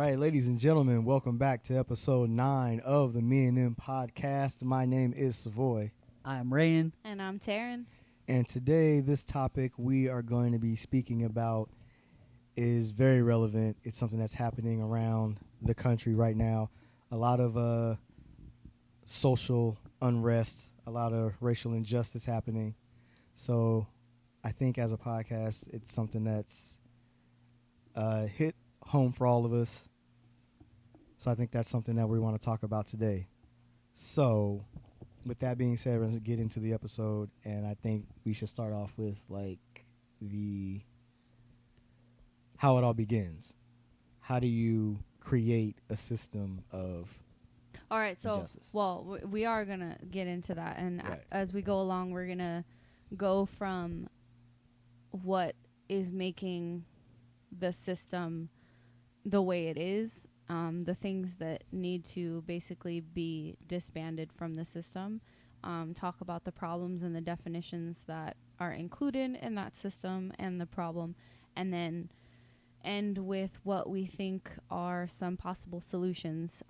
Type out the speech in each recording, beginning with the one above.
right, ladies and gentlemen, welcome back to episode 9 of the Me and Them podcast. My name is Savoy. I'm Rayan. And I'm Taryn. And today, this topic we are going to be speaking about is very relevant. It's something that's happening around the country right now. A lot of social unrest, a lot of racial injustice happening. So I think as a podcast, it's something that's hit home for all of us. So I think that's something that we want to talk about today. So with that being said, we're going to get into the episode, and I think we should start off with how it all begins. How do you create a system of all right, so injustice? Well, we are going to get into that, and right. As we go along, we're going to go from what is making the system the way it is, the things that need to basically be disbanded from the system, talk about the problems and the definitions that are included in that system and the problem, and then end with what we think are some possible solutions.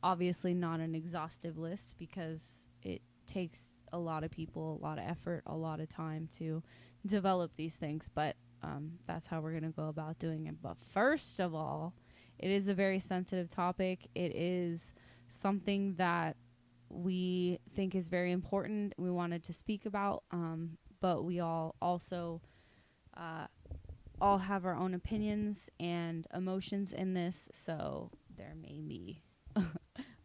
Obviously not an exhaustive list because it takes a lot of people, a lot of effort, a lot of time to develop these things, but that's how we're going to go about doing it. But first of all, it is a very sensitive topic. It is something that we think is very important. We wanted to speak about, but we all also all have our own opinions and emotions in this, so there may be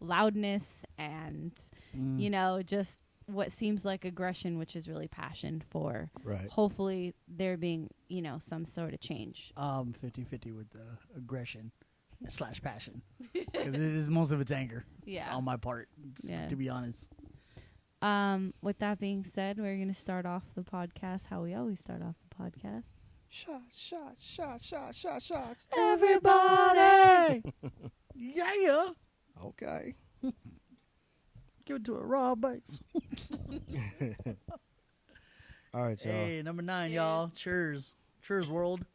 loudness and, just what seems like aggression, which is really passion for hopefully there being, some sort of change. 50-50 with the aggression / passion. Because most of it's anger on my part, to be honest. With that being said, we're going to start off the podcast how we always start off the podcast. Shots. Everybody! Yeah! Okay. Give it to a raw base. All right, y'all. Hey, number 9, y'all. Cheers. Cheers, world.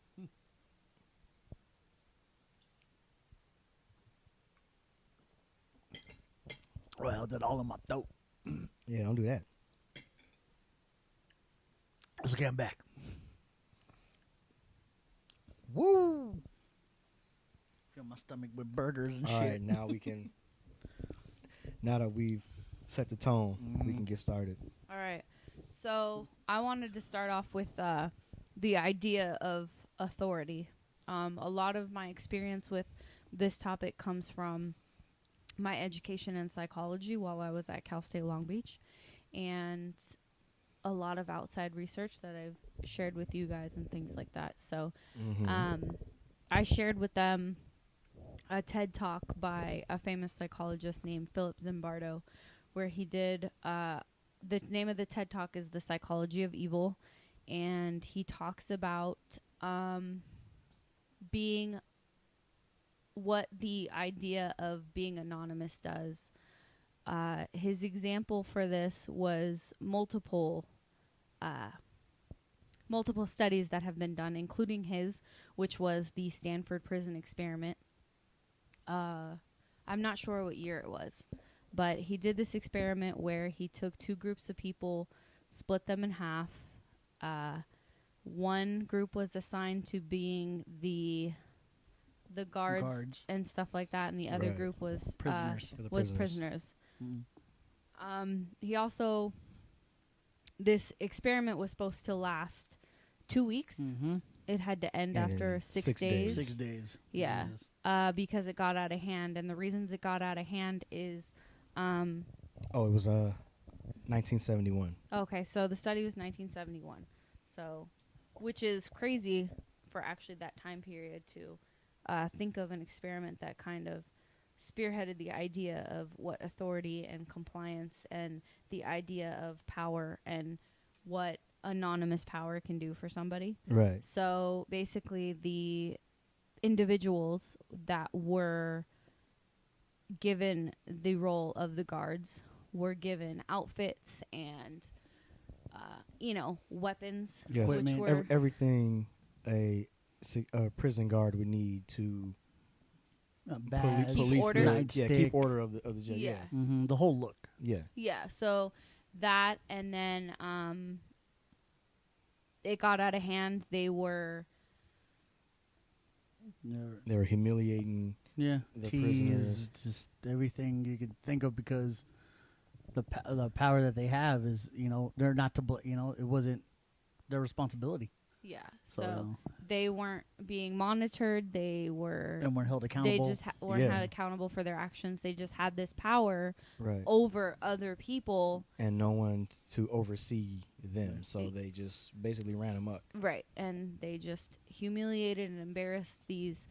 Well, that all in my throat. Yeah, don't do that. It's okay, I'm back. Woo! Fill my stomach with burgers and all shit. All right, now we can. Now that we've set the tone, we can get started. All right. So I wanted to start off with the idea of authority. A lot of my experience with this topic comes from my education in psychology while I was at Cal State Long Beach, and a lot of outside research that I've shared with you guys and things like that. So I shared with them a TED Talk by a famous psychologist named Philip Zimbardo, where he did, the name of the TED Talk is The Psychology of Evil, and he talks about being what the idea of being anonymous does. His example for this was multiple studies that have been done, including his, which was the Stanford Prison Experiment. I'm not sure what year it was, but he did this experiment where he took 2 groups of people, split them in half. One group was assigned to being the guards and stuff like that, and the other group was prisoners. He also, this experiment was supposed to last 2 weeks. It had to end after 6 days. 6 days. Yeah. Because it got out of hand. And the reasons it got out of hand is... it was 1971. Okay, so the study was 1971. So, which is crazy for actually that time period to think of an experiment that kind of spearheaded the idea of what authority and compliance and the idea of power and what anonymous power can do for somebody. Right. So basically the individuals that were given the role of the guards were given outfits and, weapons. Yes. Which were everything a prison guard would need to badge, police order. keep order of the jail. Yeah. The whole look. Yeah. Yeah. So that, and then it got out of hand. They were humiliating. Yeah, the prisoners, just everything you could think of, because the power that they have is, they're not to it wasn't their responsibility. Yeah, so they weren't being monitored. They weren't held accountable. They just weren't held accountable for their actions. They just had this power over other people, and no one to oversee them. So they just basically ran amok. Right, and they just humiliated and embarrassed these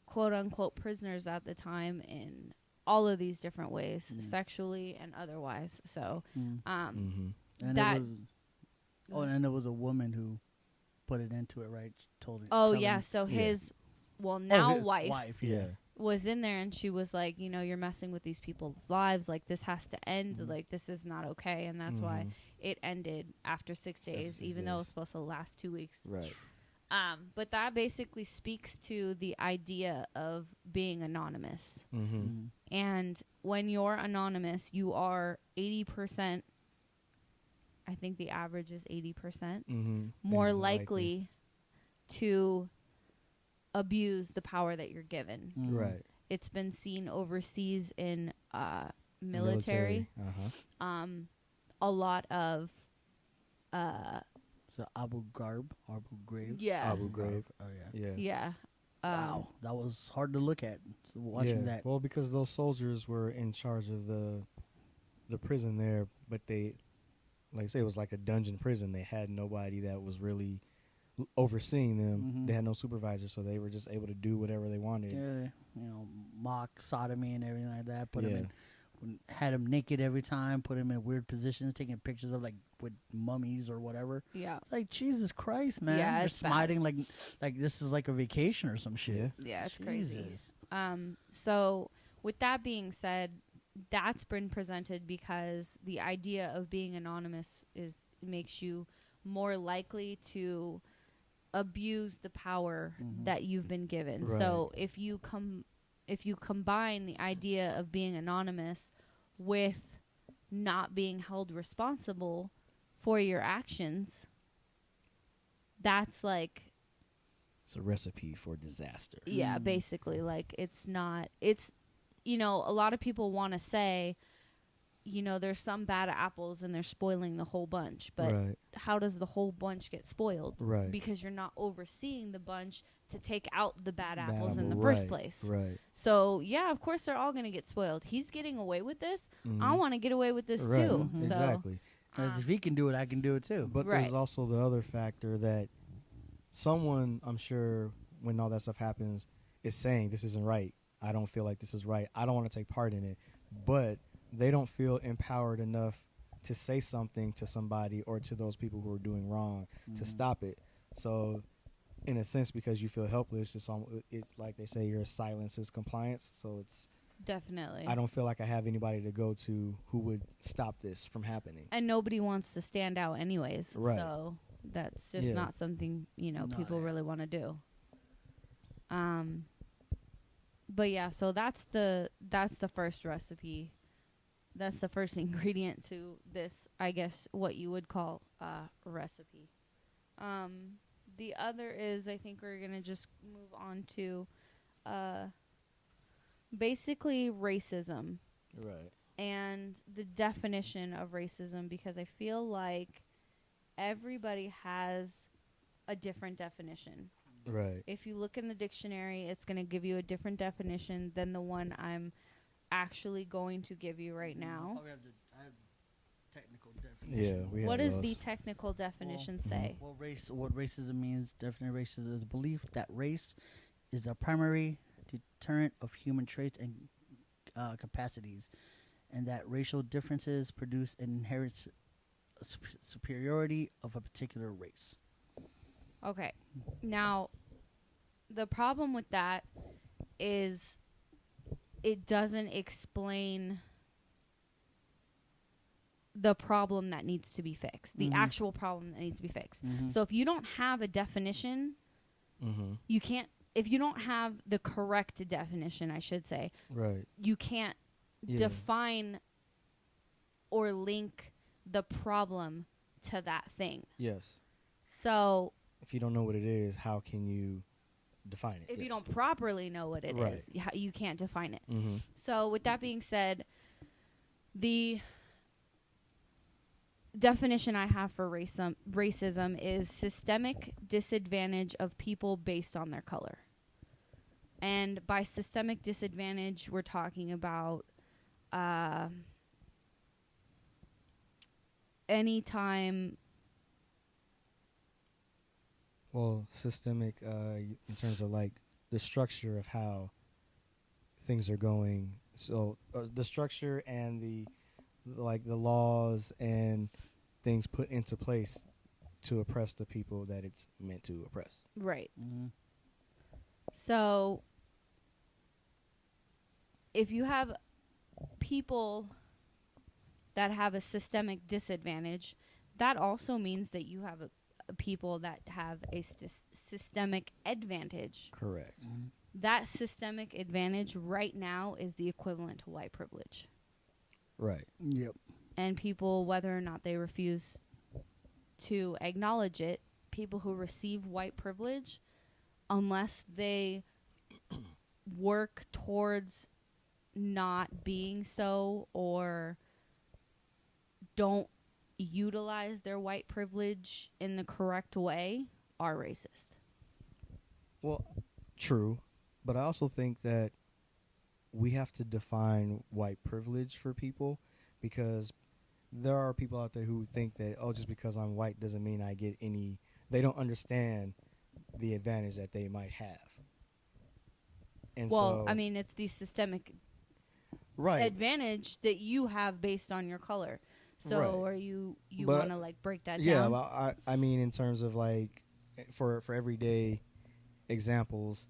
quote unquote prisoners at the time in all of these different ways, sexually and otherwise. So, and it was a woman who put it into it, right? So his wife was in there, and she was like, you're messing with these people's lives. Like, this has to end. Like, this is not okay. And that's why it ended after 6 days, even though it was supposed to last 2 weeks. Right. But that basically speaks to the idea of being anonymous. And when you're anonymous, you are 80%. I think the average is 80% more likely to abuse the power that you're given. Right. It's been seen overseas in military. A lot of Abu Ghraib. Yeah. Abu Ghraib. Oh yeah. Yeah. Wow, that was hard to look at. So watching that. Well, because those soldiers were in charge of the prison there, but they, like I say, it was like a dungeon prison. They had nobody that was really overseeing them. They had no supervisor, so they were just able to do whatever they wanted. Yeah, mock sodomy and everything like that. Had him naked every time. Put him in weird positions, taking pictures of with mummies or whatever. Yeah, it's like, Jesus Christ, man! Yeah, you're smiting like this is like a vacation or some shit. Yeah, it's crazy. So with that being said, that's been presented because the idea of being anonymous makes you more likely to abuse the power that you've been given. Right. So if you combine the idea of being anonymous with not being held responsible for your actions, that's like, it's a recipe for disaster. Yeah, basically. Like, a lot of people want to say, there's some bad apples and they're spoiling the whole bunch. But how does the whole bunch get spoiled? Right. Because you're not overseeing the bunch to take out the bad apples in the first place. Right. So, yeah, of course they're all going to get spoiled. He's getting away with this. I want to get away with this too. So, exactly. Because if he can do it, I can do it too. But there's also the other factor that someone, I'm sure, when all that stuff happens, is saying, this isn't right. I don't feel like this is right. I don't want to take part in it. But they don't feel empowered enough to say something to somebody or to those people who are doing wrong to stop it. So, in a sense, because you feel helpless, it like they say, your silence is compliance. So it's definitely. I don't feel like I have anybody to go to who would stop this from happening. And nobody wants to stand out anyways. Right. So that's just not something people really want to do. But yeah, so that's the first recipe. That's the first ingredient to this, I guess, what you would call a recipe. The other is, I think we're going to just move on to basically racism. Right. And the definition of racism, because I feel like everybody has a different definition. Right. If you look in the dictionary, it's going to give you a different definition than the one I'm actually going to give you right now. I have the technical definition. Yeah, what does the technical definition say? What racism means? Definite racism is a belief that race is the primary deterrent of human traits and capacities, and that racial differences produce an inherent superiority of a particular race. Okay. Now, the problem with that is it doesn't explain the problem that needs to be fixed, the actual problem that needs to be fixed. So if you don't have a definition, you can't if you don't have the correct definition, I should say, Right. you can't define or link the problem to that thing. Yes. So If you don't know what it is, how can you define it? if you don't properly know what it Right. is, you can't define it. Mm-hmm. So with that being said, the definition I have for racism is systemic disadvantage of people based on their color. And by systemic disadvantage, we're talking about anytime. Well, systemic in terms of like the structure of how things are going. So the structure and the laws and things put into place to oppress the people that it's meant to oppress. Right. Mm-hmm. So if you have people that have a systemic disadvantage, that also means that you have people that have a systemic advantage. Correct. Mm-hmm. That systemic advantage right now is the equivalent to white privilege. Right. Yep. And people, whether or not they refuse to acknowledge it, people who receive white privilege, unless they work towards not being so or don't utilize their white privilege in the correct way, are racist. Well, true, but I also think that we have to define white privilege for people, because there are people out there who think that, oh, just because I'm white doesn't mean I get any. They don't understand the advantage that they might have. And Well, so, I mean, it's the systemic right. advantage that you have based on your color. So, Right. or you But- want to like break that Yeah, down? well, I mean, in terms of like, for everyday examples,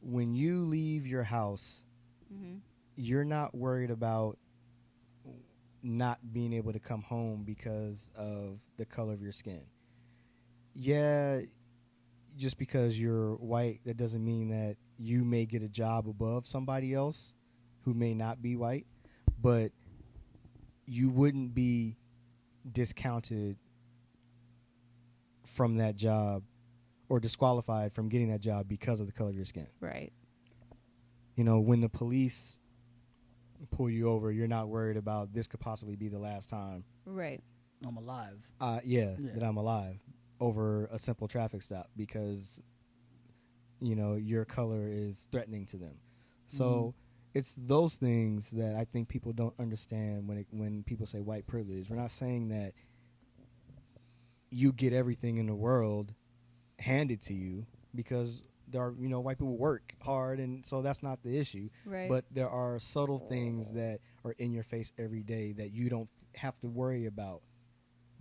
when you leave your house, Mm-hmm. you're not worried about not being able to come home because of the color of your skin. Yeah, just because you're white, that doesn't mean that you may get a job above somebody else who may not be white, but you wouldn't be discounted from that job or disqualified from getting that job because of the color of your skin. Right. You know, when the police pull you over, you're not worried about this could possibly be the last time. Right. I'm alive. Yeah, Yeah. that I'm alive over a simple traffic stop because, you know, your color is threatening to them. So it's those things that I think people don't understand when people say white privilege. We're not saying that you get everything in the world handed to you, because there are, you know, white people work hard, and so that's not the issue. Right. But there are subtle things that are in your face every day that you don't have to worry about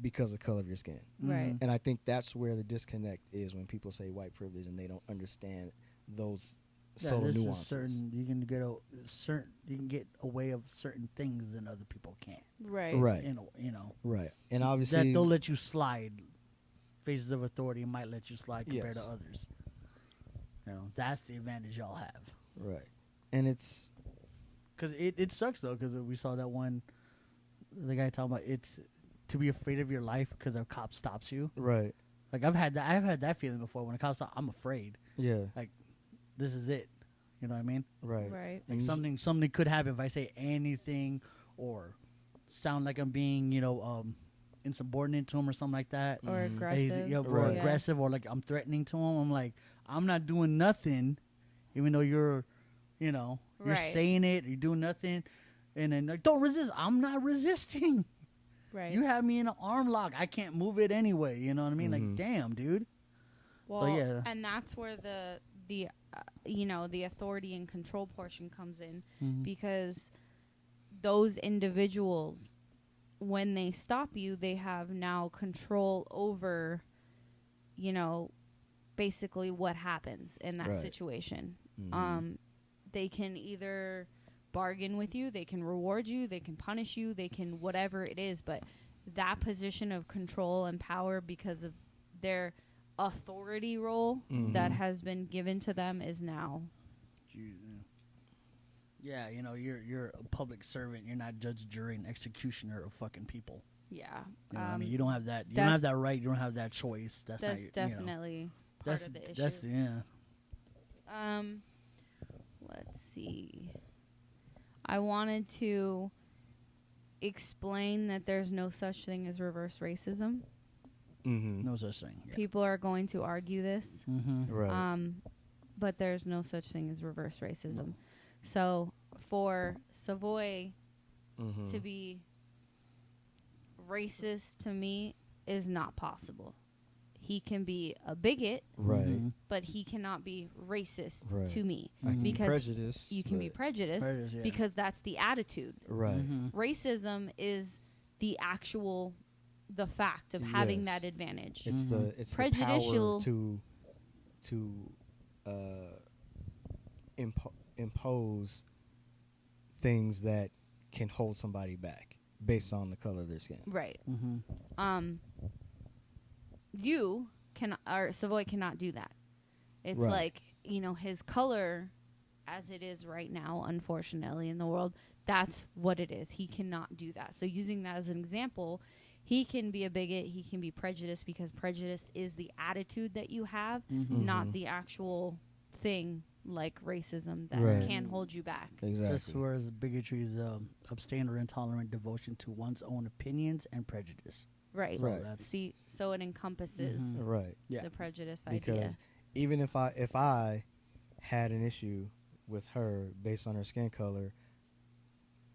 because of the color of your skin. Right. And I think that's where the disconnect is when people say white privilege and they don't understand those subtle this nuances. is certain. You can get away of certain things that other people can't. Right. Right. You know Right. And that obviously, they'll let you slide. Faces of authority might let you slide compared Yes. to others. You know, that's the advantage y'all have. right. And it's Because it sucks though. Because we saw that one, the guy talking about it's to be afraid of your life because a cop stops you. right. Like I've had that feeling before. When a cop stops, I'm afraid. Yeah. This is it. You know what I mean? Right. Right. And Like you something could happen if I say anything or sound like I'm being insubordinate to him or something like that. Or Mhm. aggressive. Or Right. aggressive, or like I'm threatening to him. I'm like, I'm not doing nothing, even though you're Right. saying it, you're doing nothing, and then like, don't resist. I'm not resisting. Right. You have me in an arm lock. I can't move it anyway. You know what I mean? Mhm. Like, damn, dude. Well, yeah. and that's where the the authority and control portion comes in, Mhm. because those individuals, when they stop you, they have now control over, basically what happens in that Right. situation. Mhm. They can either bargain with you, they can reward you, they can punish you, they can whatever it is, but that position of control and power, because of their authority role that has been given to them is now. Yeah, you know, you're a public servant. You're not judge, jury, and executioner of fucking people. Yeah. You know what I mean, you don't have that. You don't have that right. You don't have that choice. That's not your, definitely part of the issue. That's yeah. Let's see. I wanted to explain that there's no such thing as reverse racism. No such thing. Yeah. People are going to argue this. Right. But there's no such thing as reverse racism. So for Savoy to be racist to me is not possible. He can be a bigot, right? But he cannot be racist to me. I can because be prejudiced. you can be prejudiced because that's the attitude. Right. Racism is the fact of having that advantage. It's the prejudicial the power to impose things that can hold somebody back based on the color of their skin. Right. You can, or Savoy cannot do that. It's like, you know, his color as it is right now, unfortunately, in the world, that's what it is. He cannot do that. So using that as an example, he can be a bigot, he can be prejudiced because prejudice is the attitude that you have, not the actual thing like racism that can hold you back. Exactly. Just whereas bigotry is abstain or intolerant devotion to one's own opinions and prejudice. Right. So See, so it encompasses the prejudice because idea. Even if I had an issue with her based on her skin color,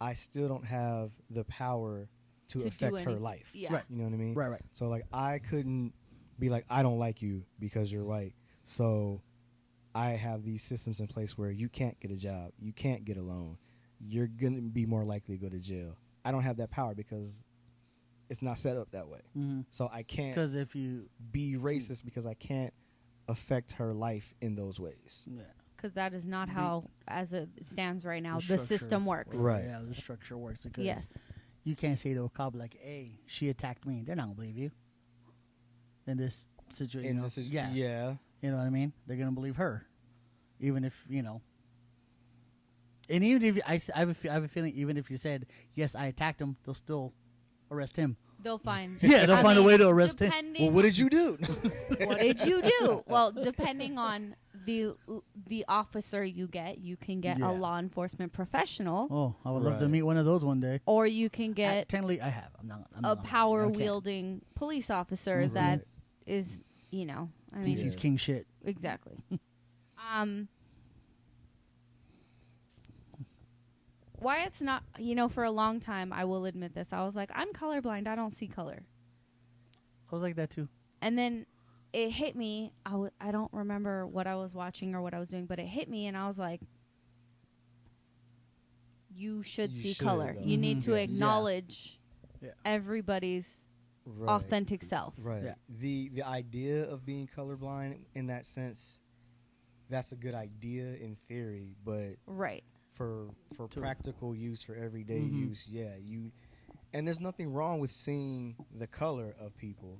I still don't have the power to affect her life. Yeah. Right. You know what I mean? Right. So like I couldn't be like, I don't like you because you're white. So I have these systems in place where you can't get a job, you can't get a loan, you're going to be more likely to go to jail. I don't have that power because it's not set up that way. So I can't because if you be racist because I can't affect her life in those ways. Yeah. Because that is not how, as it stands right now, The the system works. Right. Yeah, the structure works because you can't say to a cop like, "Hey, she attacked me." They're not gonna believe you. In this situation, yeah. You know what I mean? They're gonna believe her, even if you know. And even if I have a feeling, even if you said yes, I attacked him, they'll still arrest him. They'll find. They'll find a way to arrest him. Well, what did you do? What did you do? Well, depending on the officer you can get a law enforcement professional. Oh, I would love to meet one of those one day. Or you can get technically, I have. I'm not a power wielding police officer that is, you know, I mean, thinks he's king shit. Exactly. Why it's not, you know, for a long time, I will admit this. I was like, I'm colorblind. I don't see color. I was like that too. And then it hit me. I don't remember what I was watching or what I was doing, but it hit me and I was like, you should see color. You need to acknowledge everybody's authentic self. Right. Yeah. The idea of being colorblind in that sense, that's a good idea in theory, but for practical use, for everyday use, and there's nothing wrong with seeing the color of people.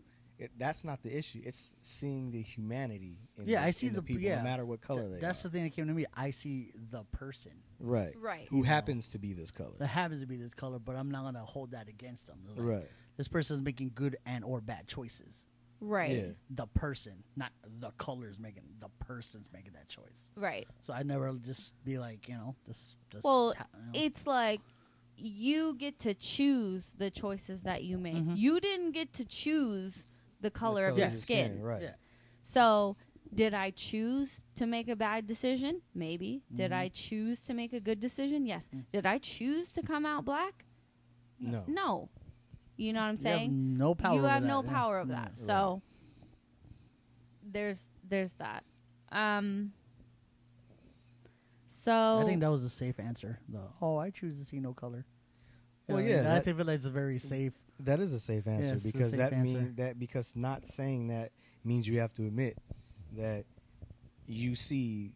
That's not the issue. It's seeing the humanity in I see the people, no matter what color they are. That's the thing that came to me. I see the person. Right. Who happens to be this color. That happens to be this color, but I'm not going to hold that against them. Like, right. This person's making good and or bad choices. Right. Yeah. The person, not the colors making, the person's making that choice. Right. So I never just be like, you know, this. It's like you get to choose the choices that you make. You didn't get to choose the color of your skin. Right. Yeah. So did I choose to make a bad decision? Maybe. Did I choose to make a good decision? Yes. Did I choose to come out black? No. No. You know what I'm saying? You have no power. You have no power of that. So there's that. So I think that was a safe answer. I choose to see no color. Well, I think that's a very safe. That is a safe answer because because not saying that means you have to admit that you see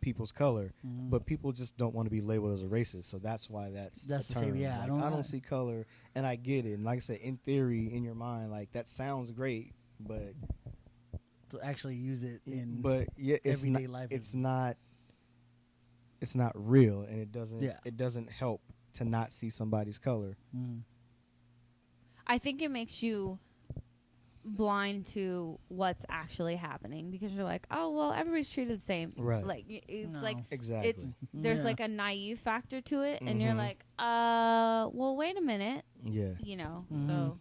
people's color, but people just don't want to be labeled as a racist. So that's why that's the term. same. Like, I don't see color, and I get it. And like I said, in theory, in your mind, like that sounds great, but to actually use it in but yeah, it's everyday not, life. it's not real, and Yeah. it doesn't help to not see somebody's color. Mm. I think it makes you blind to what's actually happening because you're like, oh well, everybody's treated the same. Right. Like it's No. like Exactly. there's Yeah. like a naive factor to it, and you're Mhm. like, well, wait a minute, Yeah. you know. Mhm. So,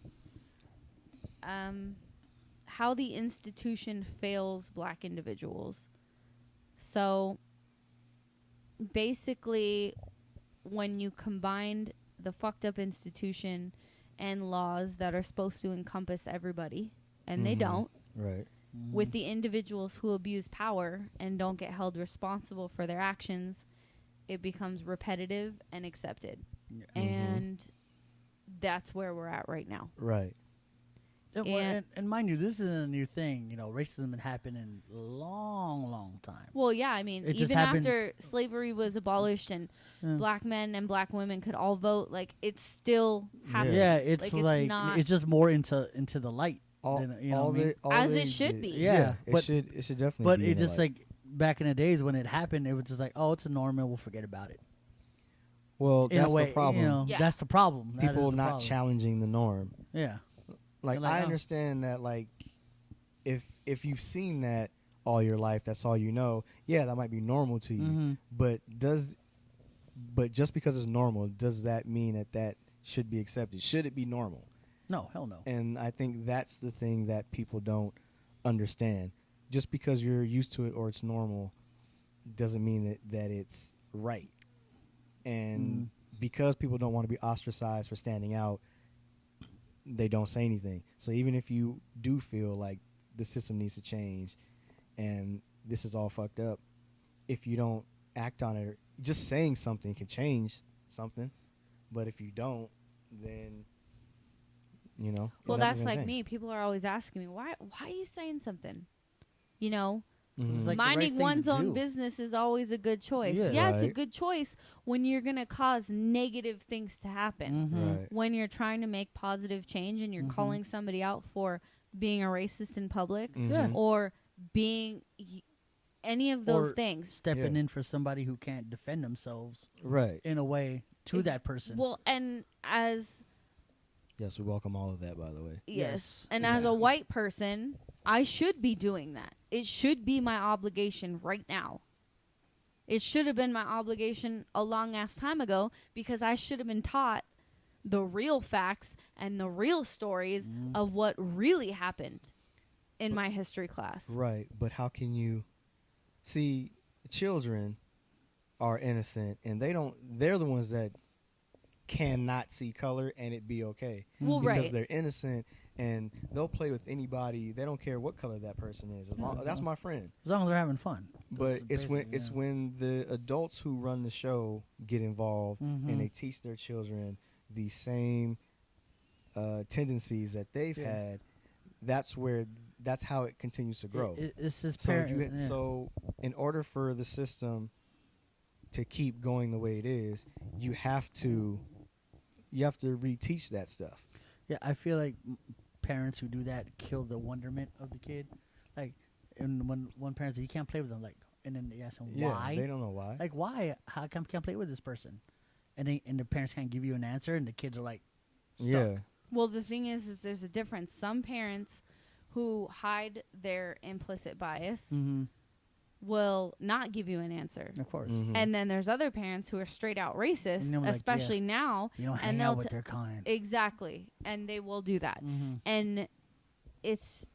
how the institution fails black individuals. So, basically, when you combined the fucked up institution and laws that are supposed to encompass everybody, and they Mhm. don't, Right. with the individuals who abuse power and don't get held responsible for their actions, it becomes repetitive and accepted. Yeah. And that's where we're at right now. Right. And mind you, this isn't a new thing. You know, racism had happened in a long, long time. Well, yeah, I mean, It just even happened- after slavery was abolished and Yeah. black men and black women could all vote, like, it's still happening. Yeah, it's Like, like, it's not- it's just more into the light. All, than, you know all what I mean? all As they it should did- be. Yeah, it but- should definitely. But be it in the just light. like back in the days when it happened, it was just like, oh, it's a normal. We'll forget about it. well, In that's a way, the problem. You know, Yeah. that's the problem. That is People the not problem. challenging the norm. Yeah. Like, Like, I oh. understand that, like, if you've seen that all your life, that's all you know. Yeah, that might be normal to you. Mhm. But just because it's normal, does that mean that should be accepted? Should it be normal? No, hell no. And I think that's the thing that people don't understand. Just because you're used to it or it's normal doesn't mean that it's right. And because people don't want to be ostracized for standing out, they don't say anything. So even if you do feel like the system needs to change and this is all fucked up, if you don't act on it, just saying something can change something. But if you don't, then, you know. Well, nothing's that's gonna like change. me. People are always asking me, why are you saying something? You know, Mhm. It's like the minding right thing one's to own do. business is always a good choice. Yeah. Yeah, it's a Right. good choice when you're going to cause negative things to happen. Mhm. Right. When you're trying to make positive change and you're Mhm. calling somebody out for being a racist in public Yeah. Mhm. or being any of those Or things. Stepping Yeah. in for somebody who can't defend themselves Right. in a way to Ex- that person. Well, and as Yes, we welcome all of that, by the way. yes, Yes. and Yeah. as a white person, I should be doing that. It should be my obligation right now. It should have been my obligation a long ass time ago because I should have been taught the real facts and the real stories of what really happened in my history class. Right. But how can you see children are innocent and they're the ones that cannot see color and it be okay. Well, Because right. they're innocent and they'll play with anybody. They don't care what color that person is. As long, that's my friend. As long as they're having fun. But That's it's basic, when the adults who run the show get involved Mhm. and they teach their children the same tendencies that they've Yeah. had. That's how it continues to grow. It's this So parent. so in order for the system to keep going the way it is, you have to reteach that stuff. Yeah, I feel like parents who do that kill the wonderment of the kid. Like, and when one parent says you can't play with them, like, and then they ask them why. Yeah, they don't know why. Like, why? How come you can't play with this person? And the parents can't give you an answer, and the kids are like, stuck. Yeah. Well, the thing is there's a difference. Some parents who hide their implicit bias Mm-hmm. will not give you an answer. Of course. Mhm. And then there's other parents who are straight out racist, And they're like, especially now. You don't And hang they'll out with t- their kind. Exactly. And they will do that. Mm-hmm. And it's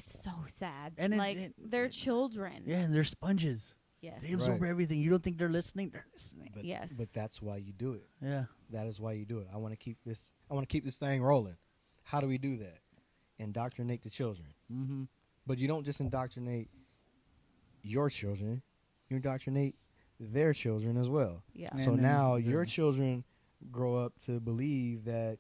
so sad. And like they're children. Yeah, and they're sponges. Yes. They absorb Right. everything. You don't think they're listening? They're listening. But, Yes. But that's why you do it. Yeah. That is why you do it. I want to keep this thing rolling. How do we do that? Indoctrinate the children. Mm-hmm. But you don't just indoctrinate your children. You indoctrinate their children as well. Yeah. Yeah. So And then now this your is- children grow up to believe that,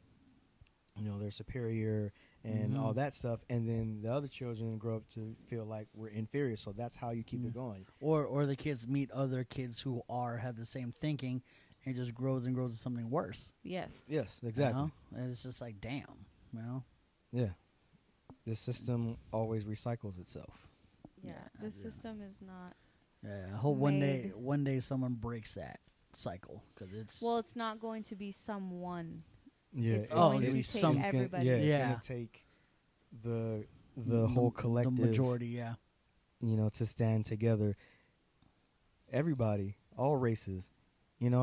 they're superior and Mhm. all that stuff, and then the other children grow up to feel like we're inferior. So that's how you keep it going. Or the kids meet other kids who have the same thinking, and it just grows and grows to something worse. Yes. Yes, exactly. You know? And it's just like, damn. You know. Yeah. The system always recycles itself. Yeah, Yeah, the system is not. Yeah, I hope Made. one day someone breaks that cycle because it's. Well, it's not going to be someone. Yeah, It's going going to to be take some- everybody. Yeah, it's Yeah. gonna take the whole collective, the majority. Yeah, to stand together. Everybody, all races, and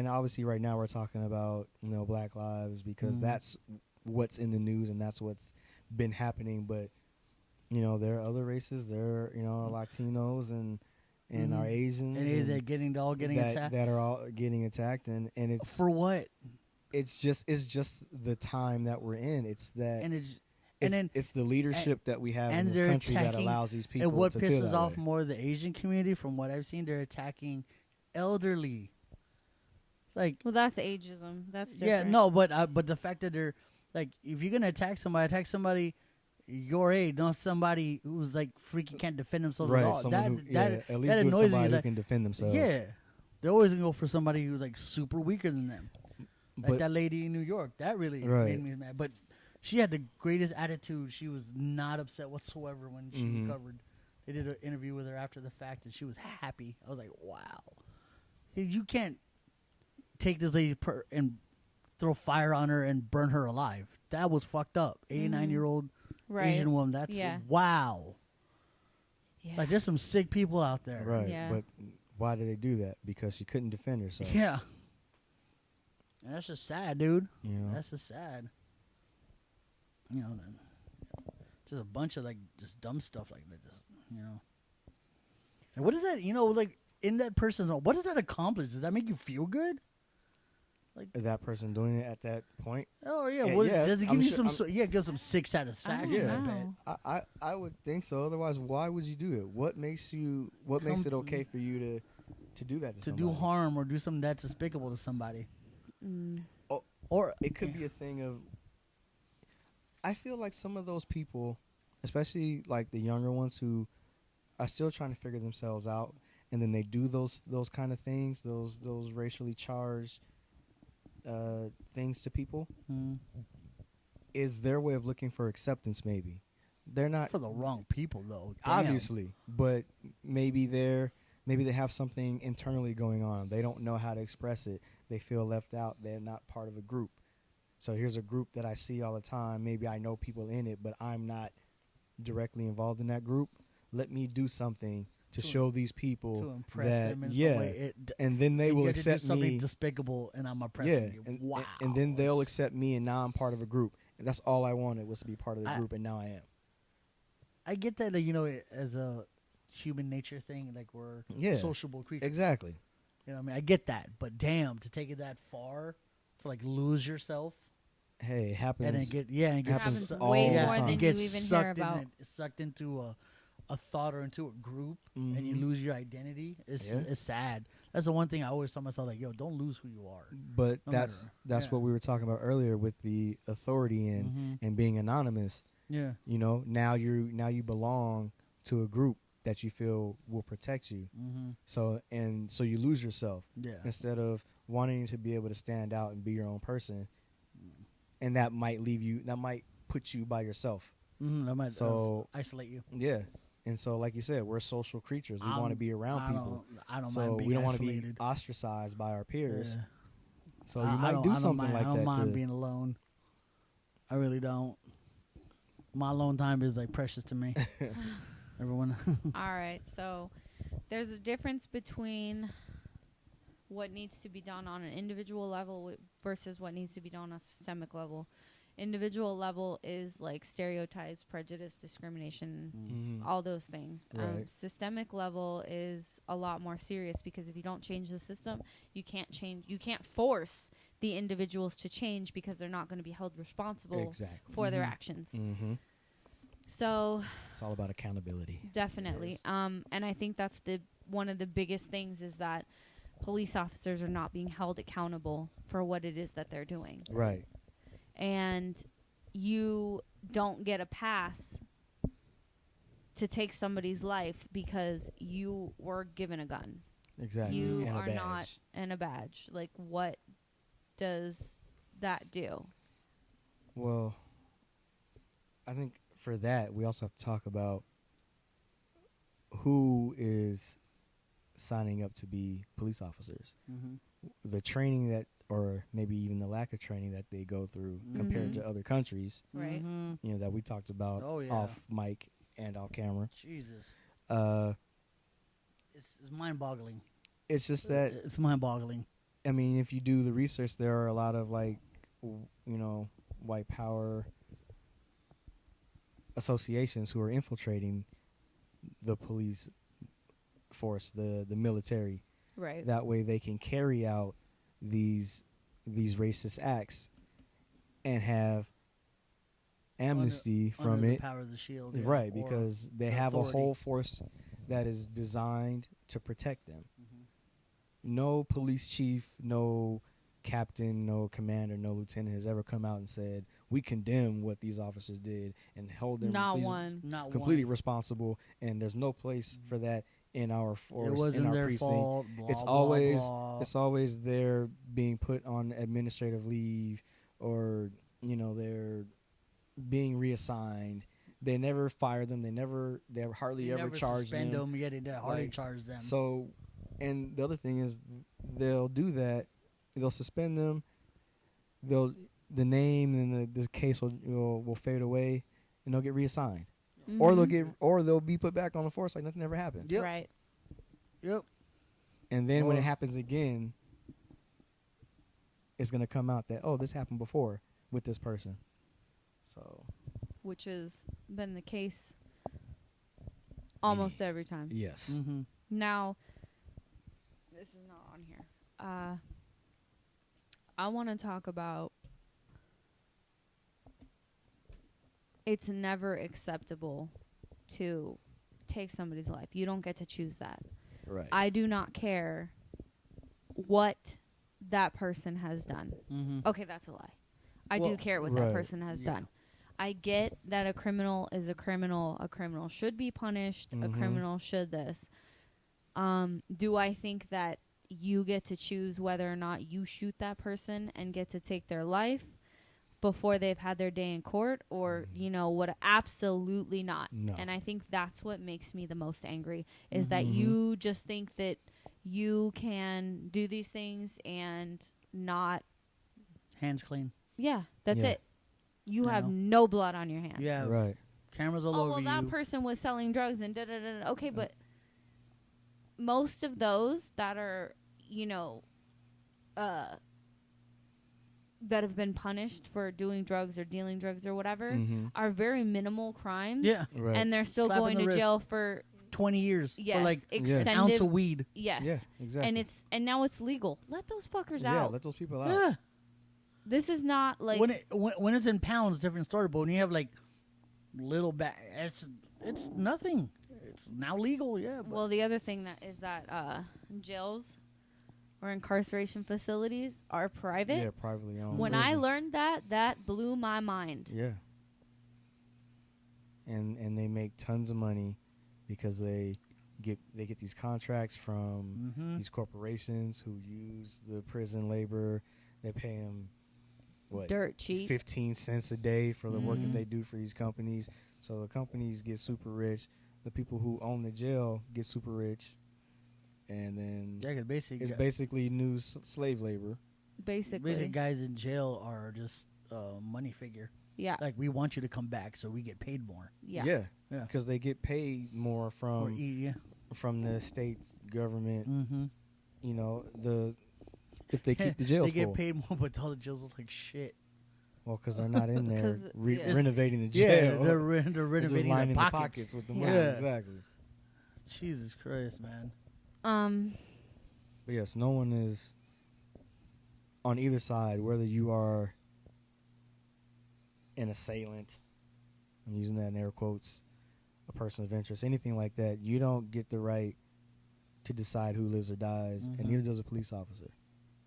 obviously right now we're talking about Black lives because that's what's in the news and that's what's been happening. But there are other races. There are Latinos and our Asians and is it getting attacked? that are all getting attacked, and it's For what? it's just the time that we're in. It's that And it's the leadership that we have in and this they're country that attacking- allows these people And what to feel pisses that off way. more the Asian community, from what I've seen, they're attacking elderly. Like, Well, that's ageism. That's different. yeah, no, but the fact that they're like, if you're gonna attack somebody your age, not somebody who's like freaking can't defend themselves Right, at all. someone who, at least that do it annoys me. somebody who Like, can defend themselves. yeah, they're always gonna go for somebody who's like super weaker than them. Like But that lady in New York, that really Right. made me mad. But she had the greatest attitude. She was not upset whatsoever when she Mhm. recovered. They did an interview with her after the fact, and she was happy. I was like, wow. You can't take this lady and throw fire on her and burn her alive. That was fucked up. 89-year-old Right. Asian woman. That's Yeah. wow. Yeah. Like, there's some sick people out there. right, Yeah. but why did they do that? Because she couldn't defend herself. Yeah. And that's just sad, dude. You know? That's just sad. Then just a bunch of like just dumb stuff like that. And what is that? Like in that person's, what does that accomplish? Does that make you feel good? That person doing it at that point. Oh yeah. Yeah, Well, yeah, does it I'm give you sure- some? Give some sick satisfaction. Yeah. I bet. know. I would think so. Otherwise, why would you do it? What makes it okay for you to do that to To somebody? do harm or do something that's despicable to somebody. Mm. Or It could be a thing of. I feel like some of those people, especially like the younger ones who are still trying to figure themselves out, and then they do those kind of things, those racially charged things to people, is their way of looking for acceptance. Maybe they're not for the wrong people though. Damn. obviously, but maybe they have something internally going on. They don't know how to express it. They feel left out. They're not part of a group. So here's a group that I see all the time. Maybe I know people in it, but I'm not directly involved in that group. Let me do something to show these people to impress that, them in yeah, some way. and then they will You get to accept do something me. despicable, and I'm Yeah, oppressing you. and, Wow. and then they'll It's- accept me, and now I'm part of a group. And that's all I wanted was to be part of the group, and now I am. I get that, like, as a human nature thing, like we're Yeah. sociable creatures. Exactly. You know what I mean? I get that, but damn, to take it that far, to like lose yourself, Hey, it happens. and then get happens su- all the yeah, time. and than get you even hear sucked about. sucked into a thought or into a group, and you Mhm. lose your identity. It's Yeah. sad. That's the one thing I always tell myself, like, yo, don't lose who you are. But No that's matter. Yeah. what we were talking about earlier with the authority and being anonymous. Yeah. Now you belong to a group that you feel will protect you. So you lose yourself Yeah. instead of wanting to be able to stand out and be your own person. And that might put you by yourself. That might So- isolate you. Yeah. And so, like you said, we're social creatures. We want to be around people. I don't So mind being we don't want to be isolated. ostracized by our peers. Yeah. So I you might don't- do I don't something mind, like I don't that mind to being alone. I really don't. My alone time is like precious to me. Everyone. All right, so there's a difference between what needs to be done on an individual level versus what needs to be done on a systemic level. Individual level is like stereotypes, prejudice, discrimination, Mhm. all those things. Right. Systemic level is a lot more serious because if you don't change the system, you can't force the individuals to change because they're not going to be held responsible Exactly. for their actions. Mm-hmm. So It's all about accountability. definitely. Yes. And I think that's one of the biggest things is that police officers are not being held accountable for what it is that they're doing. Right. And you don't get a pass to take somebody's life because you were given a gun. Exactly. You And a are not badge. in a badge. Like, what does that do? Well, I think for that we also have to talk about who is signing up to be police officers. Mm-hmm. The training that, or maybe even the lack of training that they go through compared Mhm. to other countries, Right. Mm-hmm. you know, that we talked about Oh, yeah. off mic and off camera. Jesus. Uh, It's mind-boggling. it's just that, It's mind-boggling. I mean, if you do the research, there are a lot of like, you know, white power associations who are infiltrating the police force, the military. Right. That way they can carry out these racist acts and have amnesty from Under it. the power of the shield. Yeah, Right, or because they the have authority. a whole force that is designed to protect them. Mhm. No police chief, no captain, no commander, no lieutenant has ever come out and said, we condemn what these officers did and hold them Not please- one. Not completely one. responsible, and there's no place for that in our It force, in wasn't our their precinct. fault. Blah, It's blah, always blah. it's always they're being put on administrative leave, or you know, they're being reassigned. They never fire them. They hardly They ever never charge suspend them. them. Yeah, they hardly Like, charge them. So, and the other thing is, they'll do that. They'll suspend them. The name and the case will fade away, and they'll get reassigned, or they'll be put back on the force like nothing ever happened. Yep. Right. Yep. And then when Or- it happens again, it's gonna come out that, oh, this happened before with this person. So Which has been the case almost every time. yes, Mm-hmm. Now, this is not on here. I want to talk about it's never acceptable to take somebody's life. You don't get to choose that. right. I do not care what that person has done. Mm-hmm. Okay, that's a lie. I Well, do care what right. that person has Yeah. done. I get that a criminal is a criminal. A criminal should be punished. A Mhm. criminal should this. Do I think that you get to choose whether or not you shoot that person and get to take their life before they've had their day in court, or you know what? Absolutely not. No. And I think that's what makes me the most angry is that Mhm. you just think that you can do these things and not. Hands clean. Yeah, that's Yeah. it. You I have know. no blood on your hands. Yeah. Right. Cameras all Oh, over well, you. that person was selling drugs and da da da. da. Okay, but most of those that are, you know, that have been punished for doing drugs or dealing drugs or whatever Mm-hmm. are very minimal crimes. Yeah. Right. And they're still Slap in going the to wrist. jail for 20 years yes, for like extended an ounce of weed. yes. yeah, exactly. And now it's legal. Let those fuckers yeah, out. let those people out. Yeah. This is not like When it's in pounds, different story. But when you have like little it's nothing. It's now legal. Yeah. But well, the other thing that is that jails or incarceration facilities are private. Yeah, privately owned. When I prisons. learned that blew my mind. Yeah. And they make tons of money because they get these contracts from Mhm. these corporations who use the prison labor. They pay them what, Dirt cheap. 15 cents a day for the work that Mhm. they do for these companies. So the companies get super rich. The people who own the jail get super rich, and then yeah, 'cause basically, it's basically new slave labor. Basically. guys in jail are just money figure. Yeah. Like we want you to come back so we get paid more. Yeah. Yeah, Yeah. because they get paid more Or from yeah. from the state's government. Mm-hmm. You know, if they keep the jails they full. get paid more, but all the jails look like shit. Well, because they're not in there 'Cause, yeah. renovating the Yeah, jail. they're They're just renovating lining the the pockets. pockets with the Yeah. money. Yeah. Exactly. Jesus Christ, man. But yes, no one is on either side, whether you are an assailant, I'm using that in air quotes, a person of interest, anything like that, you don't get the right to decide who lives or dies, Mhm. and neither does a police officer.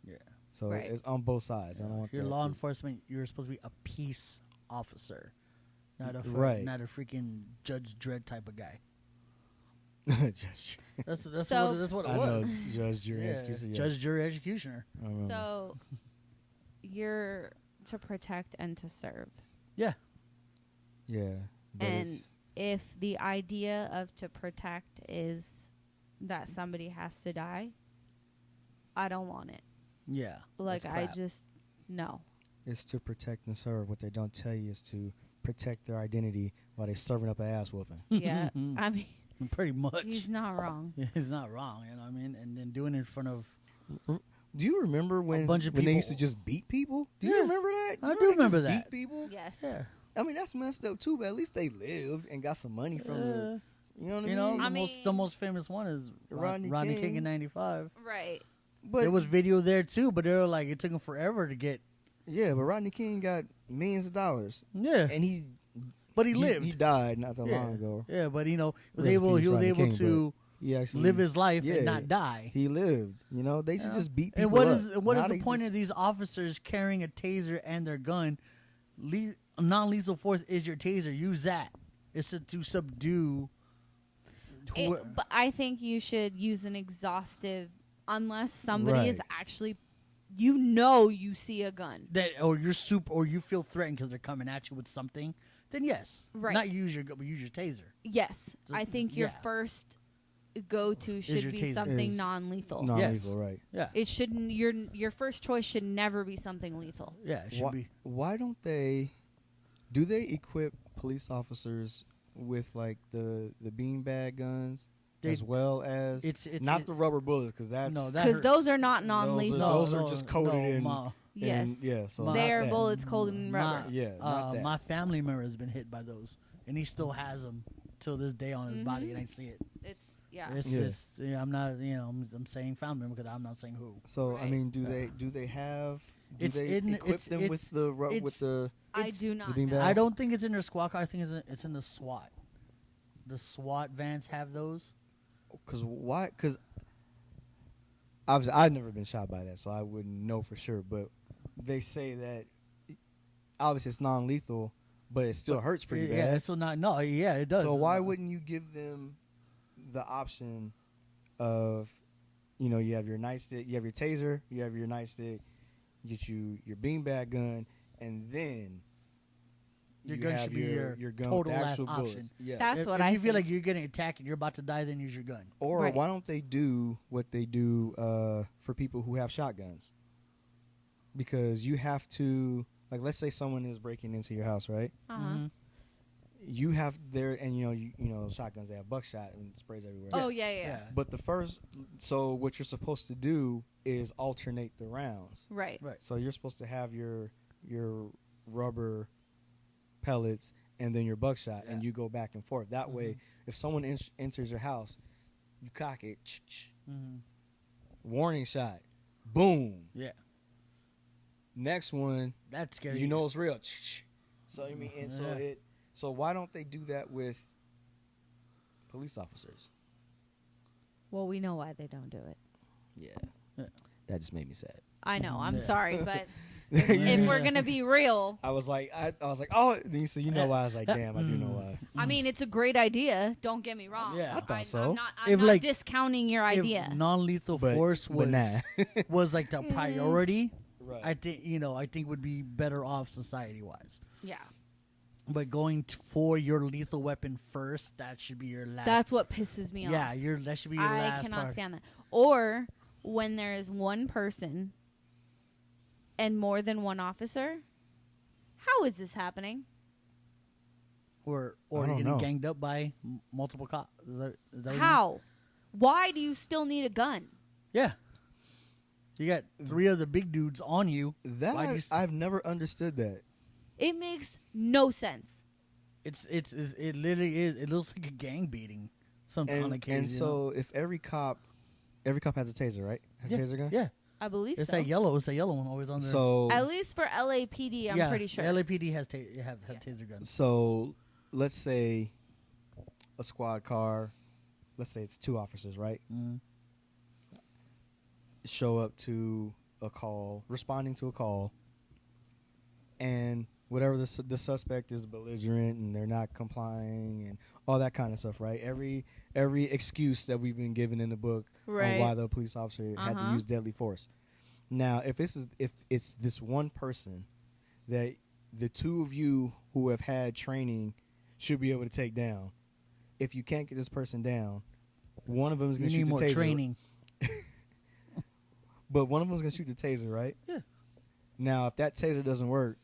Yeah. So Right. it's on both sides. I don't want You're that law to- enforcement. You're supposed to be a peace officer, not a Right. not a freaking Judge Dredd type of guy. Judge, That's So- what it I was. know, judge, jury, Yeah, executioner. Yeah. Judge, jury, executioner. I remember. So you're to protect and to serve. Yeah. Yeah, but And it's if the idea of to protect is that somebody has to die, I don't want it. Yeah. Like, that's I crap. just, no. It's to protect and serve. What they don't tell you is to protect their identity while they're serving up an ass whooping. Yeah. I mean, Pretty much. he's not wrong. Yeah, he's not wrong, you know what I mean? And then doing it in front of Do you remember when bunch of when they people- used to just beat people? Do you Yeah. remember that? I You do they remember just that. Beat people. Yes. yeah. I mean, that's messed up too. But at least they lived and got some money from it. You know what I You mean? know, I the mean- most famous one is Rodney Rodney King King. in '95. Right. But There was video there too, but they were like, it took him forever to get. yeah, but Rodney King got millions of dollars, Yeah, and he lived. He died not that yeah. long ago. Yeah, but you know, Rest in peace, he was Rodney able King, to He actually live his life yeah, and not die. He lived. You know, they should You know? just beat people And what up. is Now the they point just- of these officers carrying a taser and their gun? Non-lethal force is your taser. Use that. It's to subdue. But I think you should use an exhaustive, unless somebody is Right. actually, you see a gun. That or you feel threatened because they're coming at you with something. Then yes, Right. Not use your gun, but use your taser. Yes, So- I think your yeah. first go-to should your be taser. something Is non-lethal. non-lethal, right? Yeah, It shouldn't. Your first choice should never be something lethal. yeah. It should Why, be. why don't they? Do they equip police officers with like the beanbag guns They- as well as It's not the rubber bullets because that's No, that Because hurts. those are not non-lethal. those are just coated in- Ma, Yes. and, yeah. So My- They not are that. bullets coated in rubber. Yeah, not that. my family member has been hit by those, and he still has them till this day on his body, and I see it. It's yeah. Yeah. I'm not, I'm saying family member because I'm not saying who. So I Right. mean, do Yeah. they have? Do It's they in- equip it's- them it's- with the with it's- the? I it's- do not beanbag? know. I don't think it's in their squad car. I think it's in the SWAT. The SWAT vans have those. Because why? Because obviously I've never been shot by that, so I wouldn't know for sure. But they say that obviously it's non-lethal, but it still hurts pretty Yeah, bad. so not no, yeah, it does. So why wouldn't you give them the option of, you have your nightstick, you have your taser, you have your nightstick, you get your beanbag gun, and then Your you gun have should be your gun total with the last actual option. bullets. Yeah. That's if, what if I you feel think. like you're getting attacked and you're about to die, then use your gun. Or Right. why don't they do what they do for people who have shotguns? Because you have to, like, let's say someone is breaking into your house, right? Uh-huh. You have there, and you know, shotguns, they have buckshot and sprays everywhere. Oh yeah. But so what you're supposed to do is alternate the rounds. Right. Right. So you're supposed to have your rubber pellets and then your buckshot, and Yeah. you go back and forth. That way, Mhm. if someone enters your house, you cock it, Mm-hmm. warning shot, boom. Yeah, Next one, that's scary. you know it's real. So you mean, and Yeah. so why don't they do that with police officers? Well, we know why they don't do it. Yeah, that just made me sad. I know. I'm Yeah. sorry, but Yeah. if we're gonna be real, I was like, oh, then so you know why? I was like, damn, I do know why. I mean, it's a great idea. Don't get me wrong. Yeah. I thought so. I'm If, not like, discounting your idea. If non-lethal But- force but was nah. was like the priority, Right. I think would be better off society-wise. Yeah. But going for your lethal weapon first, that should be your last. That's what pisses me yeah, off. that should be your I last cannot part. stand that. Or when there is one person and more than one officer. How is this happening? Or I you're don't getting know. ganged up by multiple cops. Is that what you mean? How? Why do you still need a gun? Yeah. You got 3 of the big dudes on you. That Why do you I've never understood that. It makes no sense. It literally is. It looks like a gang beating. Some kind of case. And so if every cop has a taser, right? Has yeah, a taser gun? yeah, I believe it's so. that yellow. It's that yellow one always on there. So At least for LAPD, I'm pretty sure. LAPD has have Yeah. taser guns. So let's say a squad car, let's say it's 2 officers, right? Mm. Show up to a call, responding to a call, and whatever the suspect is belligerent and they're not complying and all that kind of stuff, right? Every excuse that we've been given in the book Right. on why the police officer had to Uh-huh. use deadly force. Now, if it's this one person that the 2 of you who have had training should be able to take down. If you can't get this person down, one of them is going to You shoot need the more taser. training. But one of them is going to shoot the taser, right? Yeah. Now, if that taser doesn't work,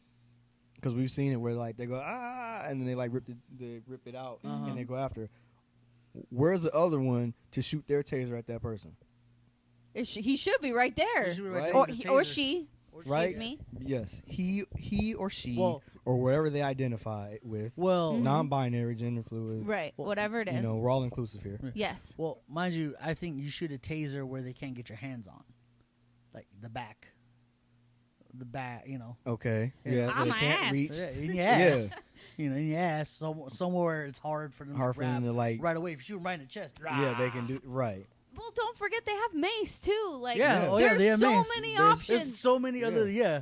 because we've seen it where like they go and then they like rip it out and they go after. Where's the other one to shoot their taser at that person? He should be right there. You should be Right. there Or, with the or taser. she. Right? Excuse me. Yes, he or she Well- or whatever they identify with. Well, Mhm. Non-binary, gender fluid. Right. Well, Whatever it is. You know, we're all inclusive here. Yes. well, mind you, I think you shoot a taser where they can't get your hands on, like the back, you know. Okay. Yeah. Yeah, so On they my can't ass. reach. Yeah, in your ass. You know, in your ass, somewhere it's hard for them Hard to for them grab to like. right away. If you shoot them right in the chest, Yeah, they can do right. Well, don't forget they have mace too. Like, Yeah, Yeah. oh yeah, there's they have so mace. many There's- options. There's so many other, yeah.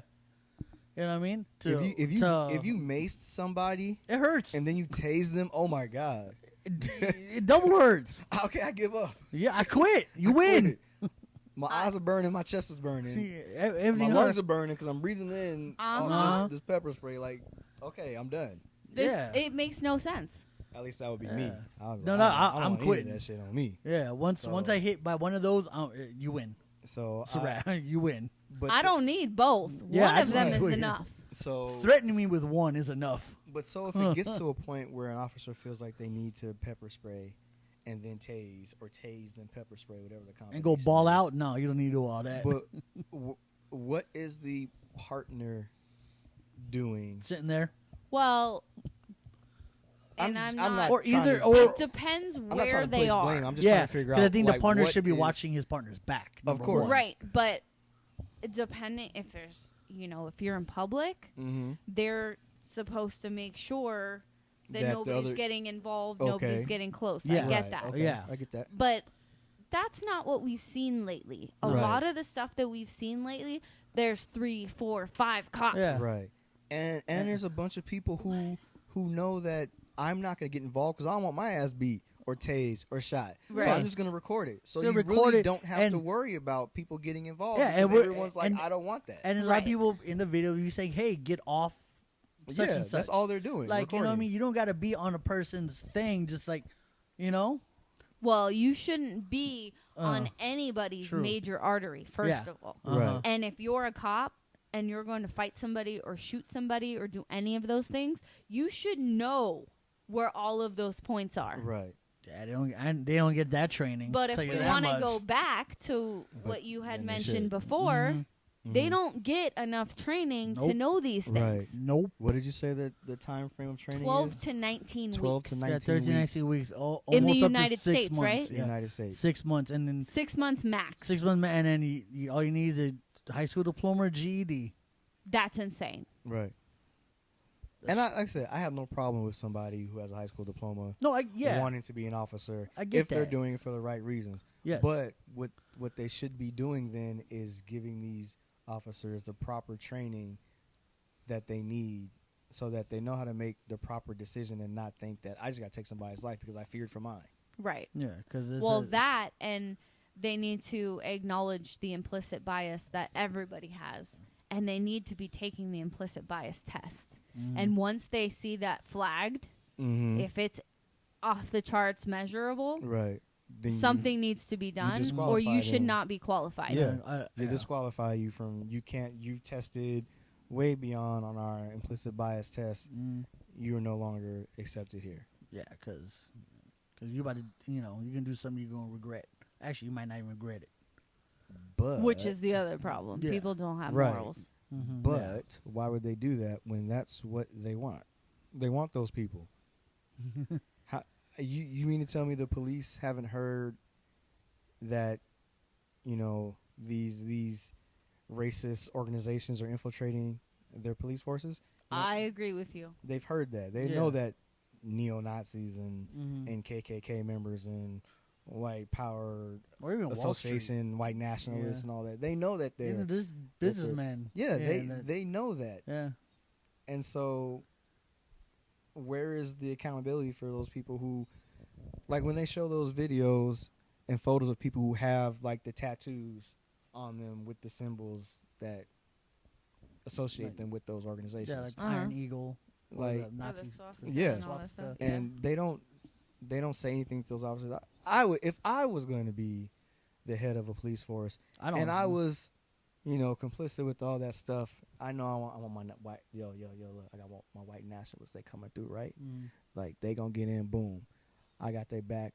You know what I mean? If you maced somebody it hurts. and then you tased them, oh my god. It double hurts. Okay, I give up. Yeah, I quit. You I quit win. it. My eyes are burning. My chest is burning. Yeah, My everything lungs hurts. are burning because I'm breathing in all Uh-huh. this pepper spray. Like, okay, I'm done. Yeah. It makes no sense. At least that would be me. Yeah. I'm No, don't I'm want any of quitting. that shit on me. Yeah, once So- I hit by one of those, you win. So It's a wrap. You win. But I don't need both. Yeah, One I of just them wanna is quit. enough. So Threatening me with one is enough. But so if it gets to a point where an officer feels like they need to pepper spray and then tase or tase then pepper spray, whatever the combination And go ball is. out? No, you don't need to do all that. But what is the partner doing? Sitting there. Well, and I'm not. Or trying either- to- or- It depends I'm not where trying to they place are. blame. I'm just Yeah, trying to figure out. because I think like, the partner what should be is- watching his partner's back. Of number course. one. Right, but depending if there's, if you're in public, Mhm. they're supposed to make sure that That the nobody's other- getting involved, Okay. nobody's getting close. Yeah. I get Right, that. okay, Yeah. I get that. But that's not what we've seen lately. A Right. lot of the stuff that we've seen lately, there's 3, 4, 5 cops. Yeah. Right. And there's a bunch of people who know that I'm not going to get involved because I don't want my ass beat or tased or shot. So Right. I'm just going to record it. So Gonna you record really it don't have and- to worry about people getting involved. Yeah, and because we're- everyone's like, and- I don't want that. And a lot of Right. people in the video be saying, "Hey, get off." Such yeah, and such. that's all they're doing. Like, you know what I recording. mean? You don't got to be on a person's thing, just like, you know? Well, you shouldn't be Uh, on anybody's true. major artery, first Yeah. of all. Right. And if you're a cop and you're going to fight somebody or shoot somebody or do any of those things, you should know where all of those points are. Right. Yeah, they don't get that training. But if tell you we that want to much. go back to what you had then they mentioned should. before, Mhm. they Mhm. don't get enough training to Nope. know these Right. things. Nope. What did you say that the time frame of training 12 is? to 19 12 weeks. to Yeah, 19 13, weeks 19 weeks. In the Almost up to United 6 States, months. right? in the Yeah. United States. 6 months, and then 6 months max. 6 months, and then all you need is a high school diploma or GED. That's insane. Right. And like I said, I have no problem with somebody who has a high school diploma No, yeah. wanting to be an officer I get if they're that. doing it for the right reasons. Yes. But what they should be doing then is giving these officers the proper training that they need so that they know how to make the proper decision and not think that I just got to take somebody's life because I feared for mine. Right. Yeah, because That and they need to acknowledge the implicit bias that everybody has, and they need to be taking the implicit bias test. And once they see that flagged, Mm-hmm. if it's off the charts measurable, Right. Then something needs to be done, or disqualify you should them. not be qualified. they disqualify you from you tested way beyond on our implicit bias test. You are no longer accepted here. Yeah, because you about to, you can do something you're gonna regret. Actually, you might not even regret it. But Which is the other problem. Yeah. People don't have Right. morals. But why would they do that when that's what they want? They want those people. How you mean to tell me the police haven't heard that these racist organizations are infiltrating their police forces? I agree with you. They've heard that. They Yeah. know that neo-Nazis and Mhm. KKK members and white power Or even Wall Street. association, white nationalists Yeah. and all that. They know that they're There's businessmen. yeah, that- they know that. yeah. And so where is the accountability for those people who, like, when they show those videos and photos of people who have like the tattoos on them with the symbols that associate Right. them with those organizations? Yeah, like Uh-huh. Iron Eagle. Like, the Nazi swastika Yeah. and all that stuff. and they don't say anything to those officers. I would, if I was going to be the head of a police force, I don't. and I was, complicit with all that stuff. I know I want my white look, I got my white nationalists. They coming through, right? Mm. Like they gonna get in, boom. I got their back.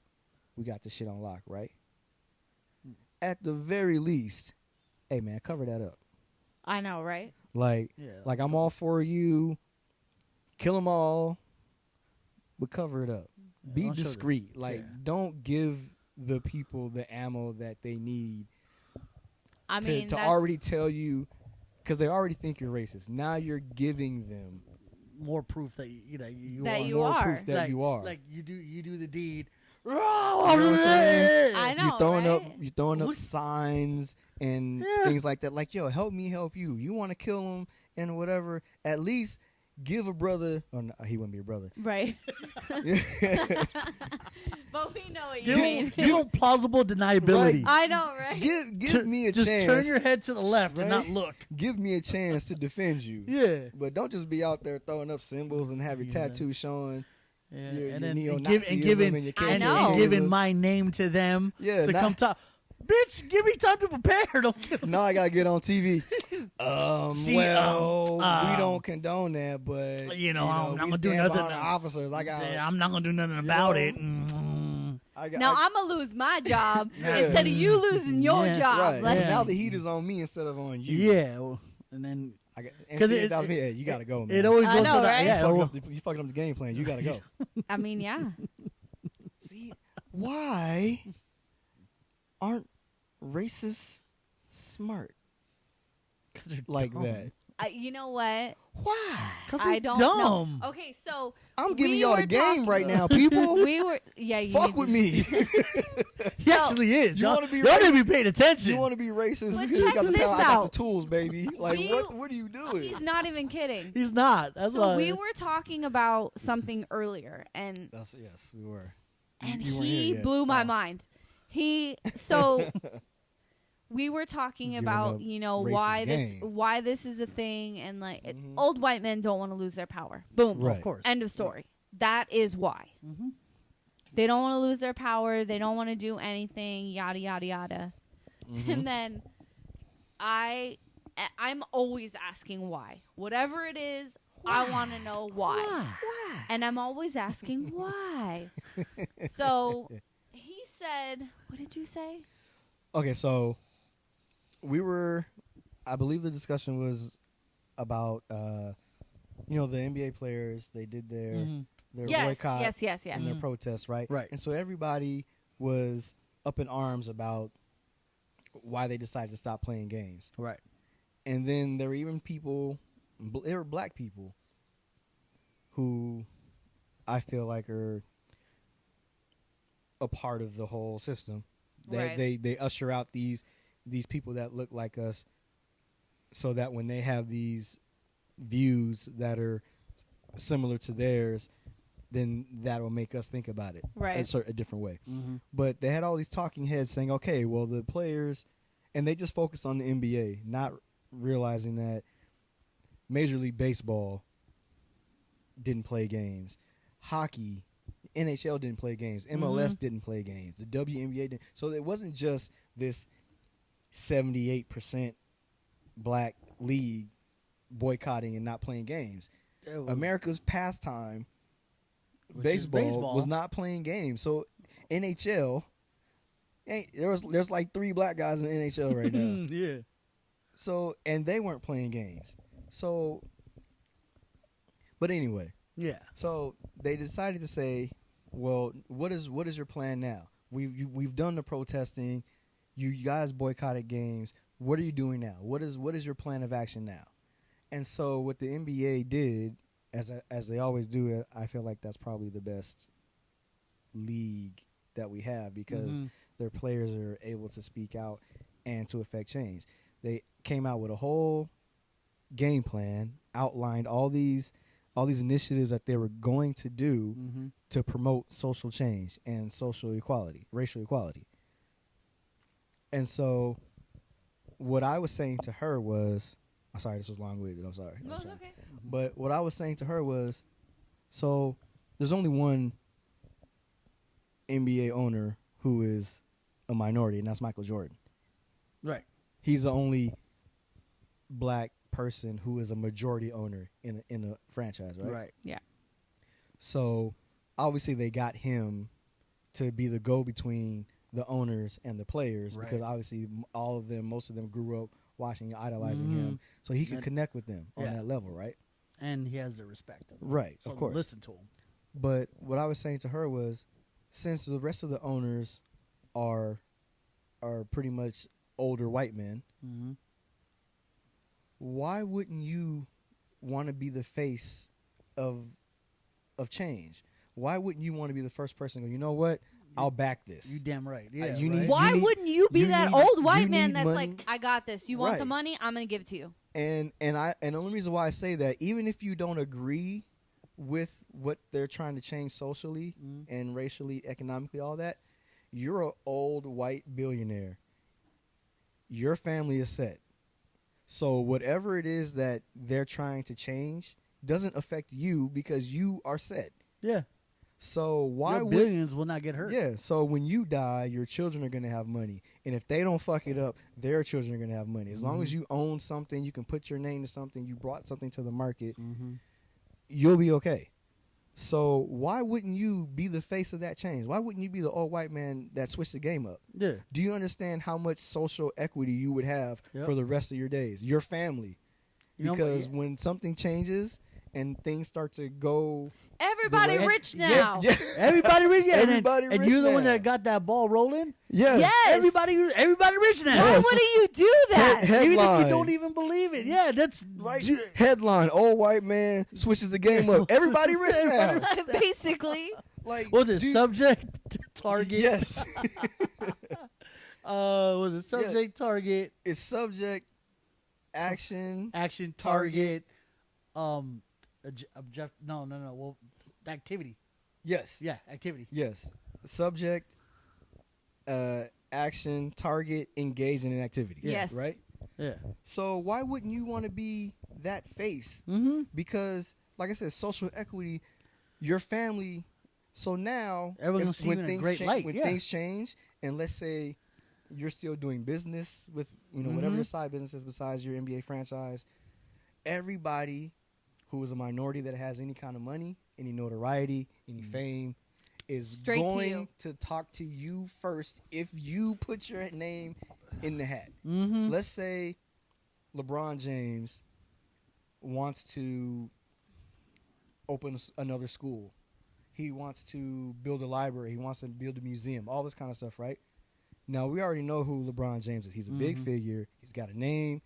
We got this shit on lock, right? At the very least, hey man, cover that up. I know, right? Like, Yeah. like I'm all for you. Kill them all, but cover it up. Be don't show the- discreet. Like, yeah. don't give the people the ammo that they need I to mean, that's- already tell you, because they already think you're racist. Now you're giving them more proof that you That are. you more are. proof that like, you are. Like you do the deed. You know what I'm saying? I know, You're throwing right? you're throwing up Who's- signs and Yeah. things like that. Like, yo, help me, help you. You want to kill him and whatever. At least give a brother. Oh, no, he wouldn't be a brother. Right. But we know what you Give mean. them plausible deniability. I know, right? Give me a just chance. turn your head to the left and Right? not look. Give me a chance to defend you. Yeah. But don't just be out there throwing up symbols and have your Yeah. tattoos showing Yeah. your and then neo-Nazism giving and your I know. and giving Kaffirism. my name to them Yeah, to not- come talk. Bitch, give me time to prepare. Don't give Now I gotta get on TV. See, we um, don't condone that, but you know, I'm we not gonna do stand nothing. behind the officers. I'm not gonna do nothing about it. Now I'm gonna lose my job Yeah. instead of you losing your Yeah. job. right. Like, So Yeah. now the heat is on me instead of on you. Yeah, and then And 'Cause see, it- if that was me, hey, you gotta go, man. it always I goes know, to that. right? Yeah, You fucking up the game plan. You gotta go. I mean, yeah. See, why aren't racists smart 'cause they're like dumb. that? You know what? Why? 'Cause I they're don't dumb. know. Okay, so I'm giving we y'all the were game talking- right now, people. we were, yeah. You Fuck need with to- me. He actually is. You Y'all wanna be y'all need racist? to be paying attention. You want to be racist? But Because you check got the this talent. I got the out. tools, baby. Like, We- what are you doing? He's not even kidding. He's not. That's So why we were talking about something earlier, and Yes, we were. and You weren't he here yet. blew my Oh. mind. We were talking Giving about up why racist this game. why this is a thing, and like Mhm. old white men don't want to lose their power. Boom. Right. of course. End of story. That is why. Mhm. They don't want to lose their power. They don't want to do anything. Yada yada yada. Mhm. And then I'm always asking why. Whatever it is, I want to know why. And I'm always asking why. So he said, what did you say? Okay, so I believe the discussion was about, the NBA players. They did their Mhm. Yes, boycott yes. and their Mhm. protests, right? Right. And so everybody was up in arms about why they decided to stop playing games. Right. And then there were even people, there were black people, who I feel like are a part of the whole system. Right. They usher out these people that look like us, so that when they have these views that are similar to theirs, then that will make us think about it Right. a different way. Mm-hmm. But they had all these talking heads saying, okay, well, the players, and they just focus on the NBA, not realizing that Major League Baseball didn't play games. Hockey, NHL didn't play games. MLS didn't play games. The WNBA didn't. So it wasn't just this 78% black league boycotting and not playing games. America's pastime, Which is baseball, was not playing games. So NHL, there's like 3 black guys in the NHL right now. Yeah. So, and they weren't playing games. So, but anyway, Yeah. so they decided to say, well, what is your plan now? We've done the protesting. You guys boycotted games. What are you doing now? What is your plan of action now? And so what the NBA did, as they always do, I feel like that's probably the best league that we have, because Mhm. their players are able to speak out and to affect change. They came out with a whole game plan, outlined all these initiatives that they were going to do Mm-hmm. to promote social change and social equality, racial equality. And so what I was saying to her was, I'm sorry, this was long-winded. I'm sorry. No, it's okay. But what I was saying to her was, so there's only one NBA owner who is a minority, and that's Michael Jordan. Right. He's the only black person who is a majority owner in a franchise, right? Right. Yeah. So obviously they got him to be the go-between the owners and the players, Right. because obviously most of them grew up watching, idolizing him, so he could connect with them on that level, right? And he has the respect. Right, So of course. listen to him. But what I was saying to her was, since the rest of the owners are pretty much older white men, Mm-hmm. why wouldn't you want to be the face of change? Why wouldn't you want to be the first person to go, you know what? I'll back this. You damn right. Yeah. you right. need- Why wouldn't you be you that need- old you white man need that's money. like, I got this. You want the Right. money? I'm gonna give it to you. And the only reason why I say that, even if you don't agree with what they're trying to change socially and racially, economically, all that, you're an old white billionaire. Your family is set. So whatever it is that they're trying to change doesn't affect you because you are set. Yeah. So why Your would billions will not get hurt. Yeah, so when you die, your children are going to have money. And if they don't fuck it up, their children are going to have money. As long as you own something, you can put your name to something, you brought something to the market, you'll be okay. So why wouldn't you be the face of that change? Why wouldn't you be the old white man that switched the game up? Yeah. Do you understand how much social equity you would have for the rest of your days? Your family. You know, Because when something changes and things start to go... Everybody way- rich now. Yeah. everybody rich. Yeah. Everybody and rich you're the one now. that got that ball rolling. Yeah. Yes. Everybody rich now. Why Yes. wouldn't you do that? Head- Even if headline. you don't even believe it. Yeah, that's Right. Headline: old white man switches the game up. Everybody rich now. Basically. Like, was it dude, subject target? Yes. Was it subject target It's subject, action. action target? Object? No. Well, activity. Yes. Yeah, activity. Yes. Subject, action, target, engage in an activity. Yes. Right? Yeah. So why wouldn't you want to be that face? Mm-hmm. Because, like I said, social equity, your family. So now, Everyone's when seeing it in a things great light, when yeah. things change, and let's say you're still doing business with whatever your side business is besides your NBA franchise, everybody who is a minority that has any kind of money, any notoriety, any fame, is Straight to going you. to talk to you first if you put your name in the hat. Mm-hmm. Let's say LeBron James wants to open another school. He wants to build a library. He wants to build a museum, all this kind of stuff, right? Now, we already know who LeBron James is. He's a big figure. He's got a name.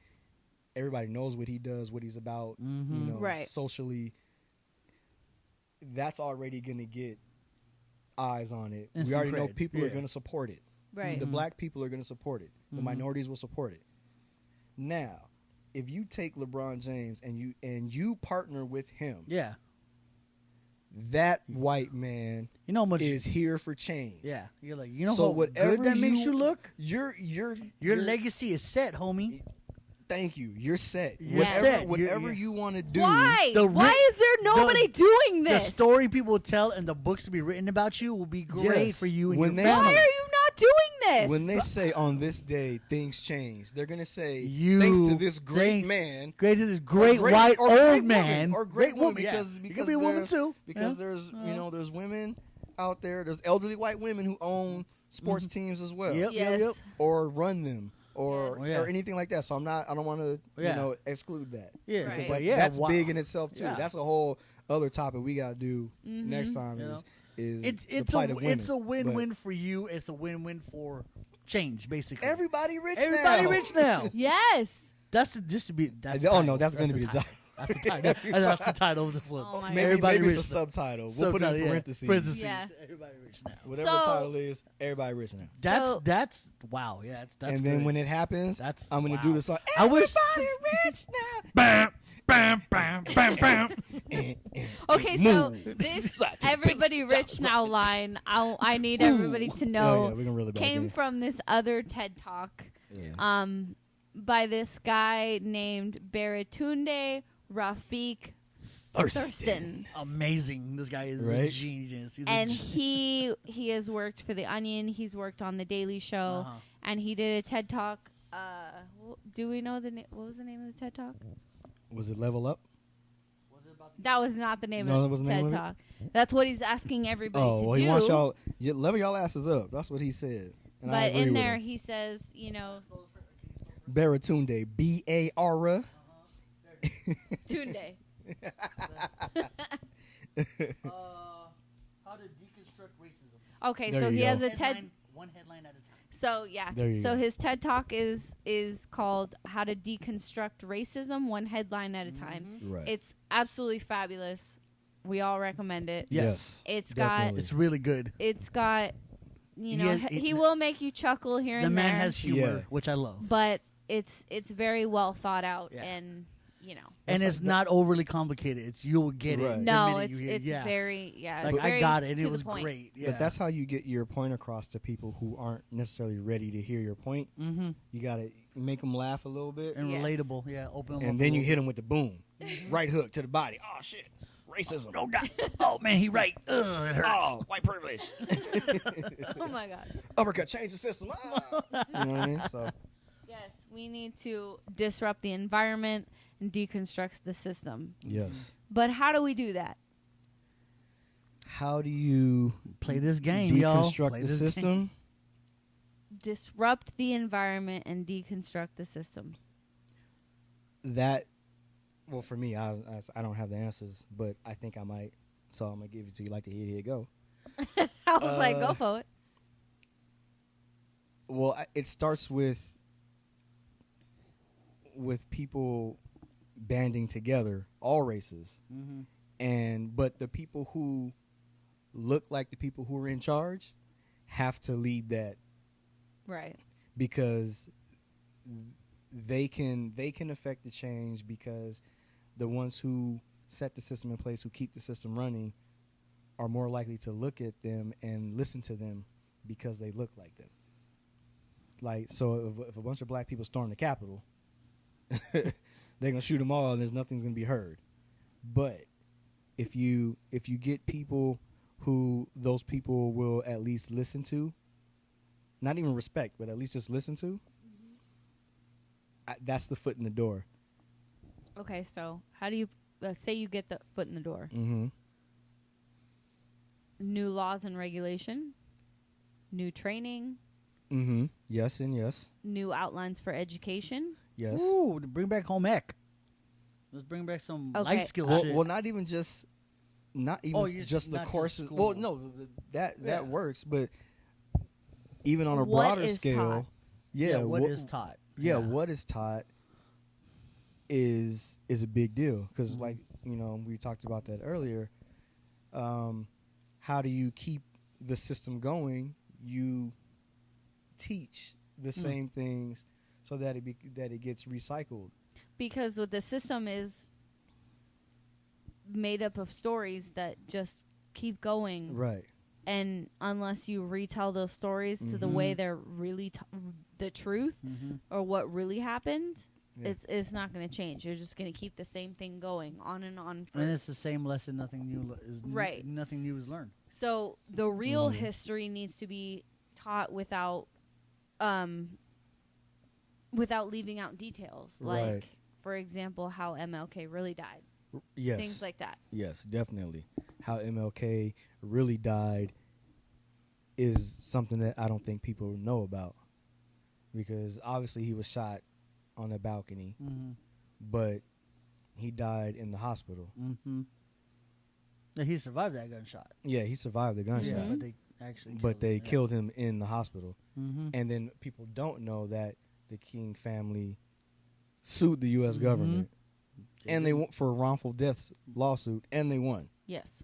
Everybody knows what he does, what he's about, Right. socially. That's already going to get eyes on it. Instant we already know cred. people are Yeah. going to support it. Right. The black people are going to support it. The minorities will support it. Now, if you take LeBron James and you partner with him, Yeah. that white man You know how much is here for change. Yeah. You're like, you know So how whatever good that makes you look? Your legacy is set, homie. Thank you. You're set. You're whatever set. whatever You're- you want to do. Why? The Why ri- is there nobody doing The this? story people tell and the books to be written about you will be great Yes. for you and When your they- Why family. are you not doing this? When they say on this day things change, they're gonna say You thanks to this great thanks- man, Great to this or great white or old great man, woman, or great woman, yeah. because You could be a woman there's- too. because yeah. there's there's women out there, there's elderly white women who own sports teams as well, Yep, Yes. yep. or run them, or Yes. Oh, yeah. or anything like that. So I don't want to Yeah. exclude that. Yeah, Right. Because but like yeah, that's wow. big in itself too. Yeah. That's a whole other topic we gotta do next time. You know? Is It's the plight of women. it's a win-win for you. It's a win-win for change, basically. But everybody rich Everybody now. rich now. Yes. That's just to be. That's Oh, the no, title. that's gonna be the title. That's the title. And that's the title of this one. Oh my Maybe, Everybody maybe it's a rich now. subtitle. We'll put it in parentheses. Yeah. Everybody rich now. Whatever So- the title is, everybody rich now. That's wow. Yeah, that's and then good. when it happens, That's I'm gonna wow. do the song. I wish. Rich now. Bam, bam, bam, bam, bam. Okay, so Move. this Slide to the everybody bass. rich now line, I need everybody to know yeah, we can reel it back came in. from this other TED Talk Yeah. by this guy named Baratunde Rafik Thurston. Amazing. This guy is a Right? genius. He's And he has worked for The Onion. He's worked on The Daily Show. Uh-huh. And he did a TED Talk. Do we know what was the name of the TED Talk? Was it Level Up? That was not the name No, that of wasn't the the TED name of Talk. That's what he's asking everybody Oh, to well, do. he wants y'all level y'all asses up. That's what he said. And I But agree in with there, him. he says, you know, Baratunde, B-A-R-A. Tunde. How to deconstruct racism. Okay, There so you he go. has a TED. One headline at a time. So yeah. There you So go. his TED Talk is called "How to Deconstruct Racism, One Headline at a Time." Right. It's absolutely fabulous. We all recommend it. Yes. It's definitely. It's really good. got, you know, has- he will make you chuckle here The and man there, has humor, Yeah. which I love. but it's very well thought out, Yeah. and you know, And That's it's like- not overly complicated. It's you will get it. Right. the no, minute it's you hear it. Yeah. very Like it's I very got it. to It the was point. great. Yeah. But that's how you get your point across to people who aren't necessarily ready to hear your point. mm-hmm. You got to make them laugh a little bit. And Yes. relatable. Yeah. Open 'em up And a then you little hit them with the boom. Right hook to the body. Oh, shit. Racism. Oh God! Oh man, he right. Ugh, it hurts. Oh, white privilege. Oh my god. Uppercut, change the system. Ah. You know what I mean? So, Yes, we need to disrupt the environment and deconstruct the system. yes. But how do we do that? How do you Play this game, y'all. deconstruct Play the this game. system? Disrupt the environment and deconstruct the system. That, well, for me, I don't have the answers, but I think I might. So I'm going to give it to you like the here go. I was like, go for it. Well, it starts with people banding together, all races, Mm-hmm. but the people who look like the people who are in charge have to lead that, Right. because they can affect the change, because the ones who set the system in place, who keep the system running, are more likely to look at them and listen to them because they look like them. Like, so if a bunch of black people storm the Capitol, they're gonna shoot them all, and nothing's gonna be heard. But if you get people who those people will at least listen to, not even respect, but at least just listen to, that's the foot in the door. Okay, so how do you say you get the foot in the door? Mm-hmm. New laws and regulation, new training, Mm-hmm. Yes and yes. new outlines for education. Yes. Ooh, to bring back home ec. Let's bring back some Okay. life skills. Well, shit. well, not even just you're just the not just courses. school. Well, no, that Yeah. works, but even on a What broader is scale, taught? yeah, what is taught? Yeah, what is taught is a big deal, because, Mhm. like, you know, we talked about that earlier. How do you keep the system going? You teach the same things so that it gets recycled. Because the system is made up of stories that just keep going. Right. And unless you retell those stories to the way they're really the truth Mm-hmm. or what really happened, Yeah. it's not going to change. You're just going to keep the same thing going on and on. And it's the same lesson. Nothing new is Right. Nothing new is learned. So the real history needs to be taught without leaving out details. Like, Right. for example, how MLK really died. Yes. Things like that. Yes, definitely. How MLK really died is something that I don't think people know about, because obviously he was shot on a balcony, Mm-hmm. but he died in the hospital. Mm-hmm. Yeah, he survived that gunshot. Yeah, he survived the gunshot, Yeah, Mhm. but they actually. but they killed him in the hospital. Mm-hmm. And then people don't know that the King family sued the U.S. Mhm. government, and they won for a wrongful death lawsuit, and they won. Yes.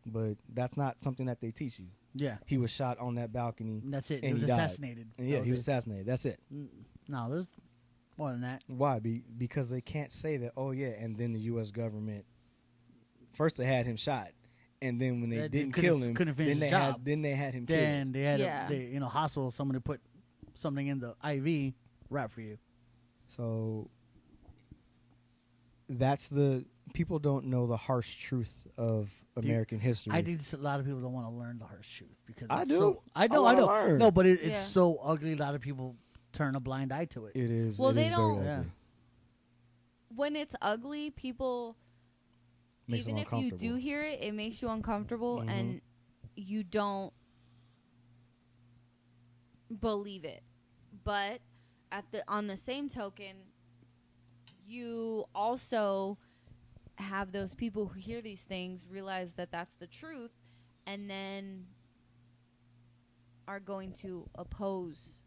But that's not something that they teach you. Yeah, He was shot on that balcony. that's it. And He was he died. assassinated. And yeah, That he was it. assassinated. That's it. No, there's more than that. Why? Because they can't say that, oh, yeah, and then the U.S. government, first they had him shot, and then when they They didn't couldn't kill f- him, couldn't finish then the they job. had then they had him Then killed. they had Yeah. hospital. Someone to put something in the IV. Rap for you. So that's the people don't know the harsh truth of American history. I think a lot of people don't want to learn the harsh truth because I it's do. So, I know. wanna learn. No, but it's Yeah. so ugly. A lot of people turn a blind eye to it. It is. Well, it they is don't- Very Yeah. ugly. When it's ugly, people, Makes them even if you uncomfortable. do hear it, it makes you uncomfortable, Mhm. and you don't believe it. But on the same token, you also have those people who hear these things realize that that's the truth, and then are going to oppose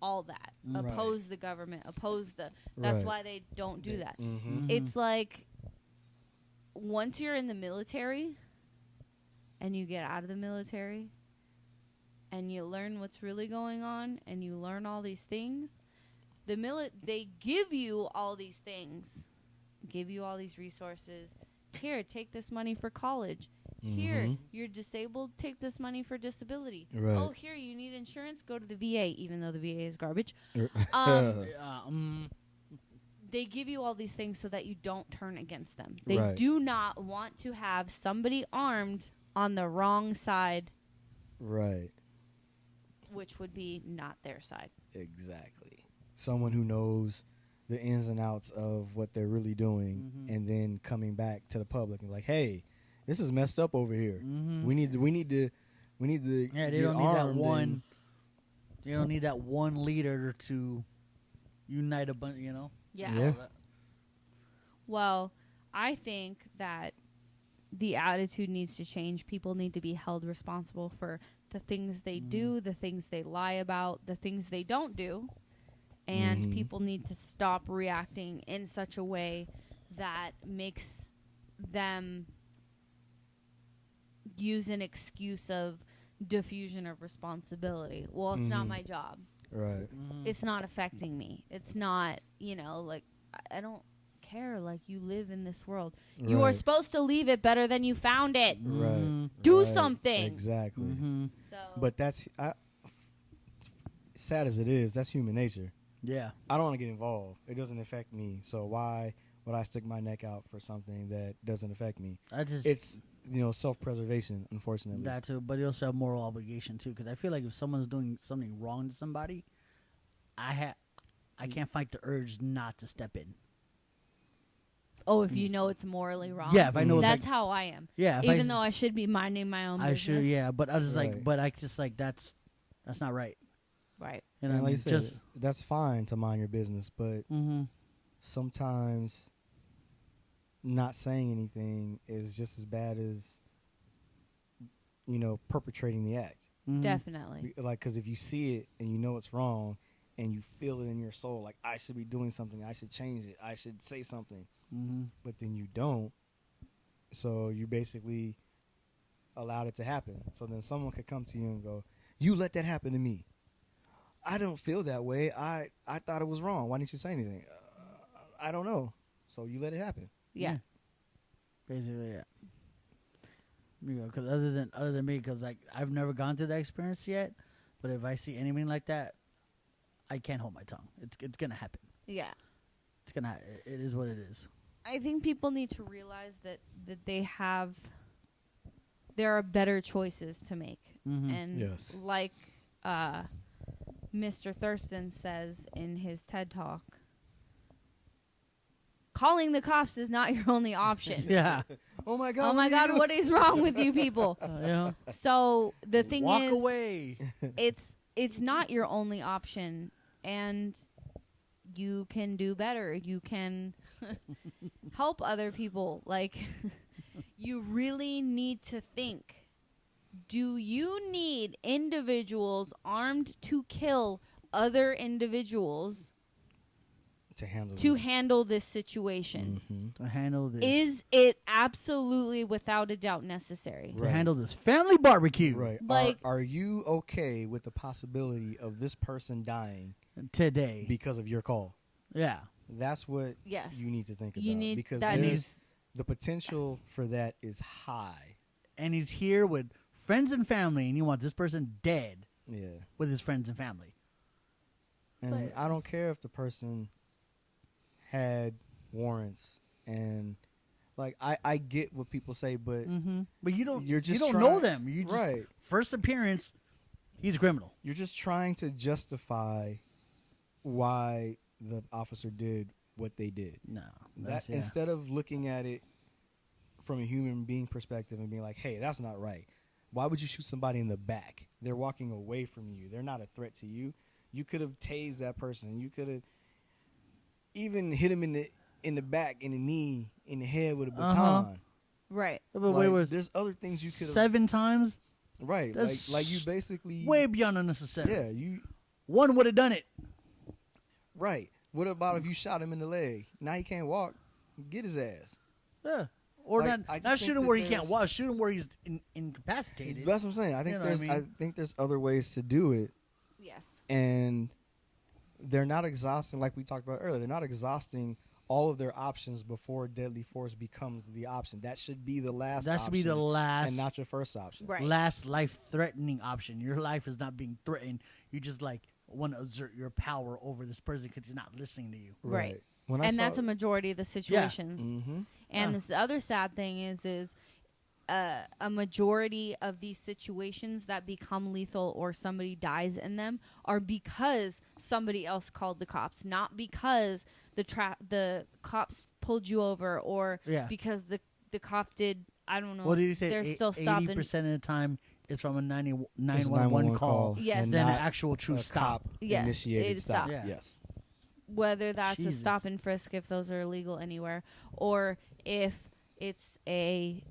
all that, Right. oppose the government, oppose the. That's Right. why they don't do that. Mm-hmm. Mhm. It's like once you're in the military and you get out of the military and you learn what's really going on and you learn all these things, they give you all these things, give you all these resources. Here, take this money for college. Here, Mhm. you're disabled, take this money for disability. Right. Oh, here, you need insurance, go to the VA, even though the VA is garbage. Um, Yeah, They give you all these things so that you don't turn against them. They Right. do not want to have somebody armed on the wrong side, Right. which would be not their side. Exactly. Someone who knows the ins and outs of what they're really doing, Mhm. and then coming back to the public and like, hey, this is messed up over here. Mhm. We need to. Yeah, they get don't need that armed one. and- They don't need that one leader to unite a bunch. You know. Yeah. Yeah. Well, I think that the attitude needs to change. People need to be held responsible for the things they do, the things they lie about, the things they don't do. And Mhm. people need to stop reacting in such a way that makes them use an excuse of diffusion of responsibility. Well, it's not Mhm. my job. Right. It's not affecting me. It's not, like, I don't care. Like, you live in this world. You are Right. supposed to leave it better than you found it. Right. Do Right. something. Exactly. Mm-hmm. So, But sad as it is, that's human nature. Yeah. I don't want to get involved. It doesn't affect me. So why would I stick my neck out for something that doesn't affect me? I just It's self-preservation, unfortunately. that too, but you also have moral obligation too. Because I feel like if someone's doing something wrong to somebody, I can't fight the urge not to step in. if you know it's morally wrong. Yeah, if I know it's That's like, how I am. yeah, if Even though I should be minding my own I business. should, yeah, but I was Right. like, but I just like that's not right. Right. You know, And what I like mean? you said, that's fine to mind your business, but Mm-hmm. sometimes not saying anything is just as bad as perpetrating the act. Mm-hmm. Definitely. Like, because if you see it and you know it's wrong and you feel it in your soul, like, I should be doing something, I should change it, I should say something, Mm-hmm. but then you don't, so you basically allowed it to happen. So then someone could come to you and go, you let that happen to me. I don't feel that way. I thought it was wrong. Why didn't you say anything? I don't know. So you let it happen. Yeah. Basically, yeah. Because other than me, because like I've never gone through that experience yet, but if I see anything like that, I can't hold my tongue. It's gonna happen. Yeah. It's gonna. It is what it is. I think people need to realize that there are better choices to make. Mm-hmm. And Yes. like Mr. Thurston says in his TED Talk, calling the cops is not your only option. Yeah. Oh my God. Oh my God, what is wrong with you people? You know. So the thing Walk is, away. it's not your only option, and you can do better. You can help other people. Like, you really need to think, do you need individuals armed to kill other individuals to handle to this. handle this situation? Mm-hmm. To handle this. Is it absolutely without a doubt necessary? to Right. handle this family barbecue. Right. Like- are you okay with the possibility of this person dying Today. because of your call? Yeah. That's what Yes. you need to think about. You need because that there's the potential for that is high. And he's here with friends and family, and you want this person dead Yeah. with his friends and family. And I don't care if the person had warrants and like I get what people say, but but you don't trying, know them. You just right. First appearance, he's a criminal. You're just trying to justify why the officer did what they did. No, That instead of looking at it from a human being perspective and being like, "Hey, that's not right. Why would you shoot somebody in the back? They're walking away from you. They're not a threat to you. You could have tased that person. You could have even hit him in the back, in the knee, in the head with a baton. Right. But Like, there's other things you could have 7 times. Right. That's like you basically way beyond unnecessary. Yeah, you one would have done it. right. What about if you shot him in the leg? Now he can't walk. Get his ass. Yeah. Or Like, I not just shoot think him that where he can't there's- walk. Shoot him where he's incapacitated. That's what I'm saying. I think You know what I I mean? think there's other ways to do it, Yes. and they're not exhausting like we talked about earlier. They're not exhausting all of their options before deadly force becomes the option. That should be the last That should be the option last and not your first option. Right. last life-threatening option. Your life is not being threatened. You just like want to exert your power over this person because he's not listening to you. Right. When I And saw, that's a majority of the situations. Mm-hmm. And Yeah. this other sad thing is a majority of these situations that become lethal or somebody dies in them are because somebody else called the cops, not because the cops pulled you over or Yeah. because the cop did. I don't know. What did he say? They're still stopping. 80% of the time, it's from a It's 911 call Yes. and than an not actual true a stop. cop Yes, initiated it's stop. stop. Yeah. Yes. Whether that's a Jesus. stop and frisk if those are illegal anywhere, or if it's a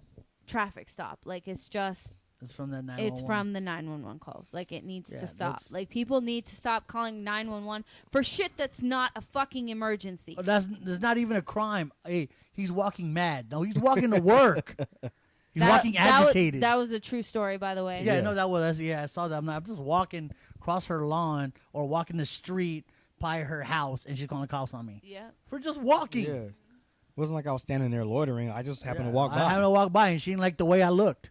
traffic stop. Like it's just It's from that 911. it's from the 911 calls. Like it needs Yeah, to stop. that's- Like people need to stop calling 911 for shit that's not a fucking emergency. That's not even a crime. Hey, he's walking mad. No, he's walking to work. He's walking agitated. That was a true story, by the way. Yeah, Yeah. no, that was I saw that. I'm just walking across her lawn or walking the street by her house, and she's calling the cops on me Yeah. for just walking. Yeah. It wasn't like I was standing there loitering. I just happened to walk by. I happened to walk by, and she didn't like the way I looked.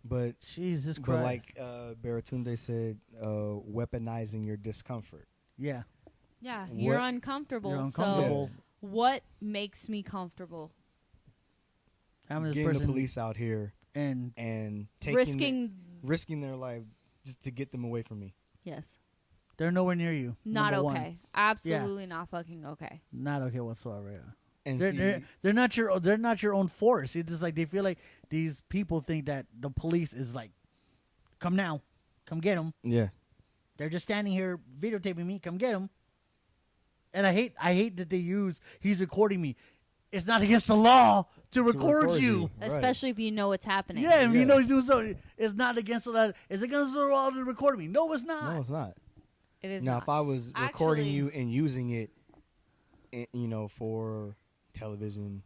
But Jesus Christ! But like Baratunde said, weaponizing your discomfort. Yeah, Yeah, you're What- uncomfortable. you're uncomfortable. So what makes me comfortable? Having this Getting person the police out here and and taking risking their life just to get them away from me. Yes. they're nowhere near you. Not Number okay. one. Absolutely not fucking okay. Not okay whatsoever. Yeah. And They're not your own force. It's just like they feel like these people think that the police is like, come now, come get them. yeah, They're just standing here videotaping me. Come get them. And I hate that they use he's recording me. It's not against the law to record you. Right. Especially if you know what's happening. Yeah, if you Yeah. know he's doing something, it's not against the law. It's against the law to record me. No, it's not. no, it's not. It is Now, not. if I was recording Actually- you and using it, for television,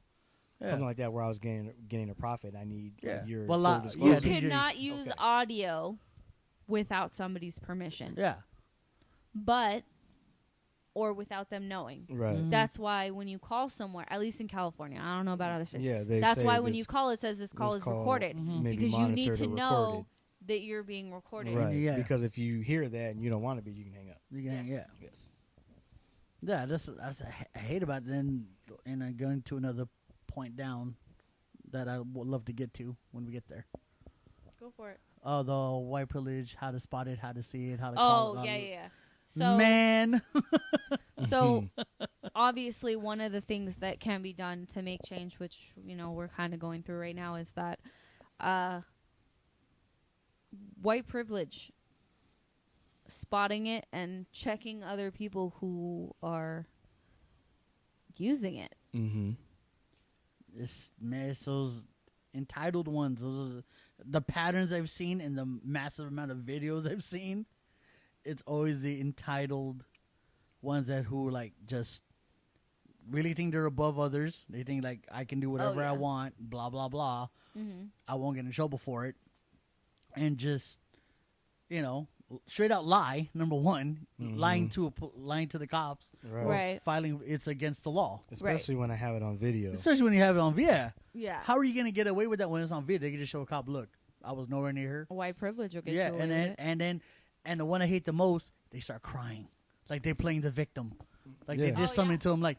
Yeah. something like that, where I was getting a profit, I need Yeah. your Well, full yeah, You disclosure. DJ. could not use Okay. audio without somebody's permission. Yeah. Or without them knowing. Right. Mhm. That's why when you call somewhere, at least in California, I don't know about other states. Yeah, they That's say why when this- you call, it says this call this is call recorded. may be Because you need monitored to or know recorded. that you're being recorded. Right. Yeah. Because if you hear that and you don't want to be, you can hang up. You can, Yes. yeah. Yeah, that's I hate about it. Then, and I'm going to another point down that I would love to get to when we get there. Go for it. Oh, the white privilege, how to spot it, how to see it, how to call Oh, it. yeah. So, Man. so obviously, one of the things that can be done to make change, which we're kind of going through right now, is that white privilege, spotting it and checking other people who are using it. Mm-hmm. It's those entitled ones. Those are the patterns I've seen and the massive amount of videos I've seen. It's always the entitled ones who like just really think they're above others. They think like I can do whatever yeah. I want, blah blah blah. Mm-hmm. I won't get in trouble for it, and just straight out lie. Number one, Mhm. lying to the cops, Right. or Right. filing it's against the law. Especially when I have it on video. Especially when you have it on video. Yeah. How are you gonna get away with that when it's on video? They can just show a cop, look, I was nowhere near her. White privilege will get Yeah, you away and with it. then the one I hate the most, they start crying. like they're playing the victim, like Yeah. they did Oh, something yeah. to him, like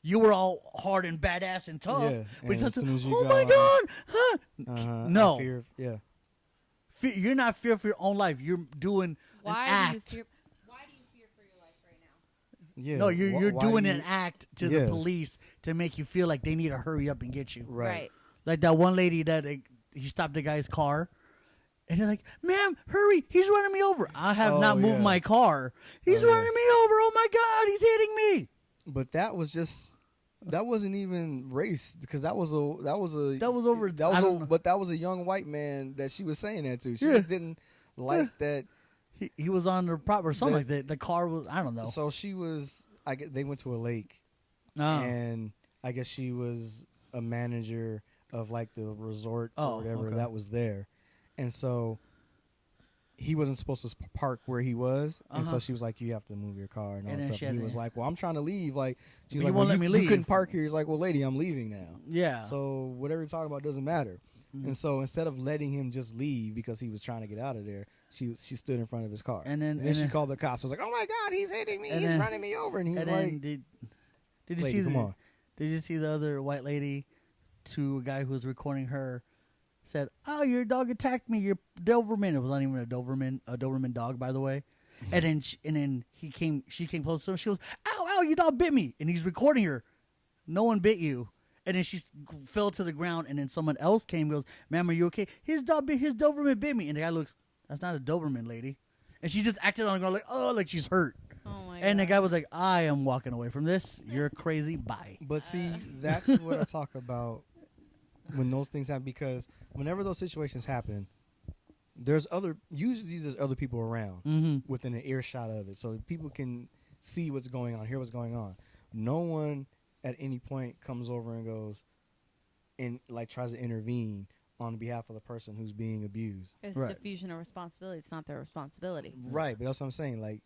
you were all hard and badass and tough. Yeah, But and you as soon as you oh go my out- god, huh? No. No. Yeah. You're not fear for your own life. You're doing Why an do you act. fear? Why do you fear for your life right now? Yeah. No, you're Why doing do an you- act to Yeah. the police to make you feel like they need to hurry up and get you. Right. Like that one lady that he stopped the guy's car, and they're like, "Ma'am, hurry! He's running me over. I have Oh, not moved yeah. my car. He's Oh, yeah. running me over. Oh my god, he's hitting me." But that wasn't even race because that was over. That was I don't know. But that was a young white man that she was saying that to. She Yeah. just didn't like that. He was on the prop or something That- like that. The car was, I don't know. So she was. They went to a lake, Oh. and I guess she was a manager of like the resort Oh, or whatever okay. that was there, and so he wasn't supposed to park where he was, and so Uh-huh. she was like, "You have to move your car," and all And that then stuff. she And had he was to- like, "Well, I'm trying to leave." Like she But was you like, won't well, let me you leave." couldn't park here. He's like, "Well, lady, I'm leaving now." Yeah. So whatever you're talking about doesn't matter. Mhm. And so instead of letting him just leave because he was trying to get out of there, she stood in front of his car. And then- she and then- called the cops. I was like, "Oh my god, he's hitting me! And He's then- running me over!" And he was and then like, did you "Lady, see come the on." Did you see the other white lady to a guy who was recording her said, "Oh, your dog attacked me. Your Doberman." It was not even a Doberman dog, by the way. And then she came close to him. She goes, "Ow, ow, your dog bit me." And he's recording her. No one bit you. And then she fell to the ground. And then someone else came and goes, "Ma'am, are you okay? His Doberman bit me." And the guy looks, "That's not a Doberman, lady." And she just acted on the ground like, "Oh, like she's hurt." Oh my And the God. guy was like, "I am walking away from this. You're crazy. Bye." But see, that's what I talk about when those things happen. Because whenever those situations happen, usually there's other people around Mm-hmm. within an earshot of it, so people can see what's going on, hear what's going on. No one at any point comes over and goes and like tries to intervene on behalf of the person who's being abused. It's Right. diffusion of responsibility. It's not their responsibility. Right, but that's what I'm saying. Like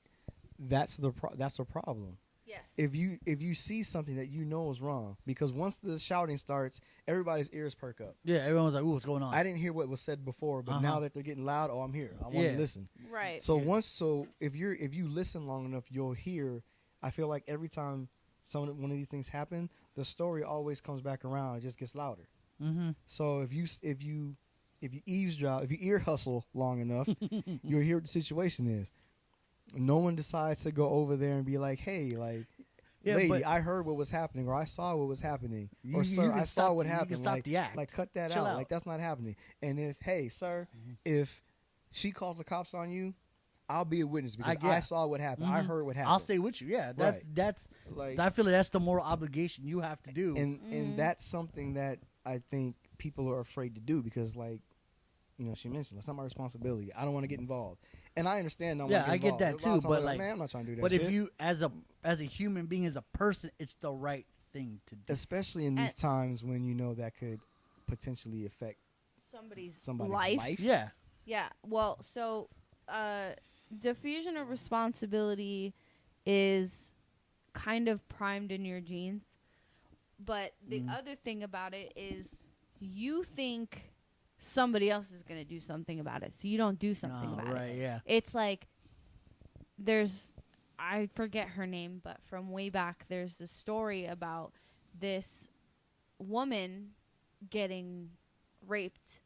that's the problem. Yes. If you see something that you know is wrong, because once the shouting starts, everybody's ears perk up. Yeah, everyone was like, "Ooh, what's going on?" I didn't hear what was said before, but Uh-huh. now that they're getting loud, oh, I'm here. I want Yeah. to listen. Right. So Yeah. if you listen long enough, you'll hear. I feel like every time one of these things happen, the story always comes back around. It just gets louder. Mm-hmm. So if you eavesdrop, if you ear hustle long enough, you'll hear what the situation is. No one decides to go over there and be like, "Hey, like, Yeah, lady, but I heard what was happening, or I saw what was happening, or you sir, can I saw stop- what you can happened." stop Like, the act. like cut that Chill out. out. Like that's not happening. And hey, sir, Mm-hmm. if she calls the cops on you, I'll be a witness because yeah. I saw what happened. I Mhm. heard what happened. I'll stay with you. Yeah, Right. that's. Like, I feel like that's the moral obligation you have to do. and that's something that I think people are afraid to do because, like, she mentioned that's not my responsibility. I don't want to get involved, and I understand. Yeah, I get that too, but, like, man, I'm not trying to do that. But shit. if you, as a human being, as a person, it's the right thing to do. especially in these times when you know that could potentially affect somebody's life. Yeah. Yeah. Well, so diffusion of responsibility is kind of primed in your genes. But the other thing about it is you think somebody else is going to do something about it. So you don't do something about right, it. yeah. It's like I forget her name, but from way back, there's this story about this woman getting raped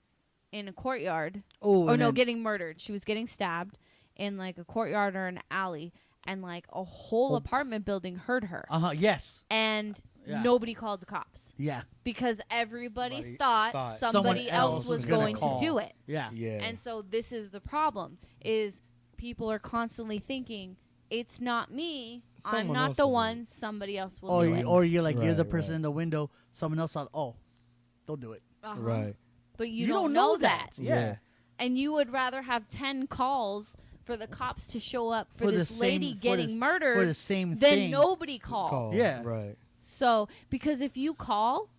in a courtyard. Oh, Oh and no, then- getting murdered. She was getting stabbed in like a courtyard or an alley, and like a whole Oh. apartment building heard her, Yes. and Yeah. nobody called the cops Yeah. because everybody Somebody thought thought somebody someone else else was was gonna going to call. do it. Yeah. Yeah, And so this is the problem: is people are constantly thinking it's not me. I'm Someone not else the will do one. it. Somebody else will Or do you, it. or you're like you're the Right, person right. in the window. Someone else thought, "Oh, don't do it." Uh-huh. right. But you don't don't know that. Yeah. And you would rather have 10 calls for the cops to show up for the this lady same- getting for murdered the same than thing. nobody call. Call. Yeah. right. So, because if you call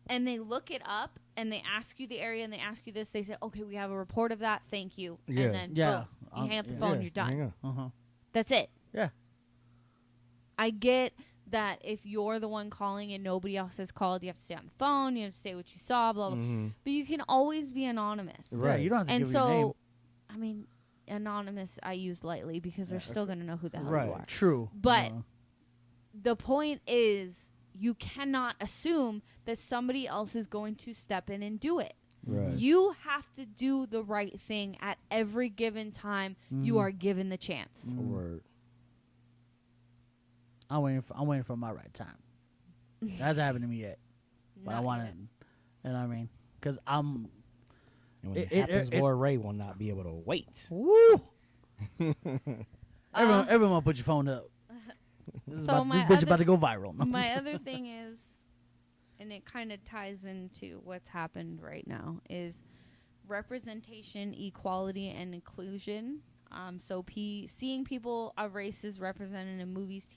and they look it up and they ask you the area and they ask you this, they say, okay, we have a report of that. Thank you. Yeah. And then Yeah. boom, you hang up the Yeah. phone, Yeah, you're done. hang on. Uh-huh. That's it. Yeah. I get that if you're the one calling and nobody else has called, you have to stay on the phone, you have to say what you saw, blah, blah. Mhm. But you can always be anonymous. Right. Yeah, you don't have to And give your name. so, I mean, anonymous I use lightly because they're still going to know who the hell Right. you are. True. But the point is, you cannot assume that somebody else is going to step in and do it. Right. You have to do the right thing at every given time you are given the chance. Word. I'm waiting for my right time. That hasn't happened to me yet, but I Not want yet. it. You know what I mean? Because I'm. And when it, It- happens, it- boy, Ray will not be able to wait. Woo! Everyone, put your phone up. This So is my this bitch other- about to go viral. My other thing is, and it kind of ties into what's happened right now, is representation, equality, and inclusion. So seeing people of races represented in movies,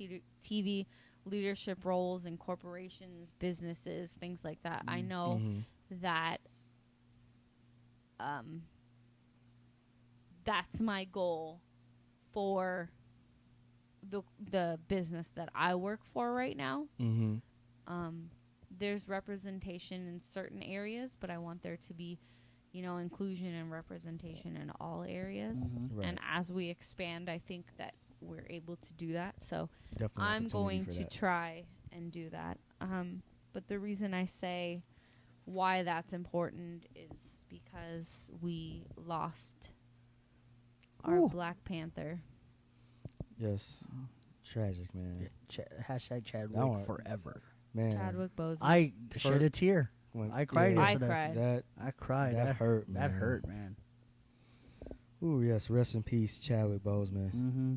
TV, leadership roles in corporations, businesses, things like that. I know that that's my goal for the business that I work for right now. There's representation in certain areas, but I want there to be, inclusion and representation in all areas. Right. And as we expand, I think that we're able to do that. So Definitely I'm opportunity going for to that. try and do that. But the reason I say why that's important is because we lost our Ooh. Black Panther. Yes. Tragic, man. Hashtag Chadwick That one- forever. Man. Chadwick Boseman. I shed a tear. When- I cried I yesterday. cried. I cried. That hurt, That man. hurt, man. Ooh, yes. Rest in peace, Chadwick Boseman. Mm-hmm.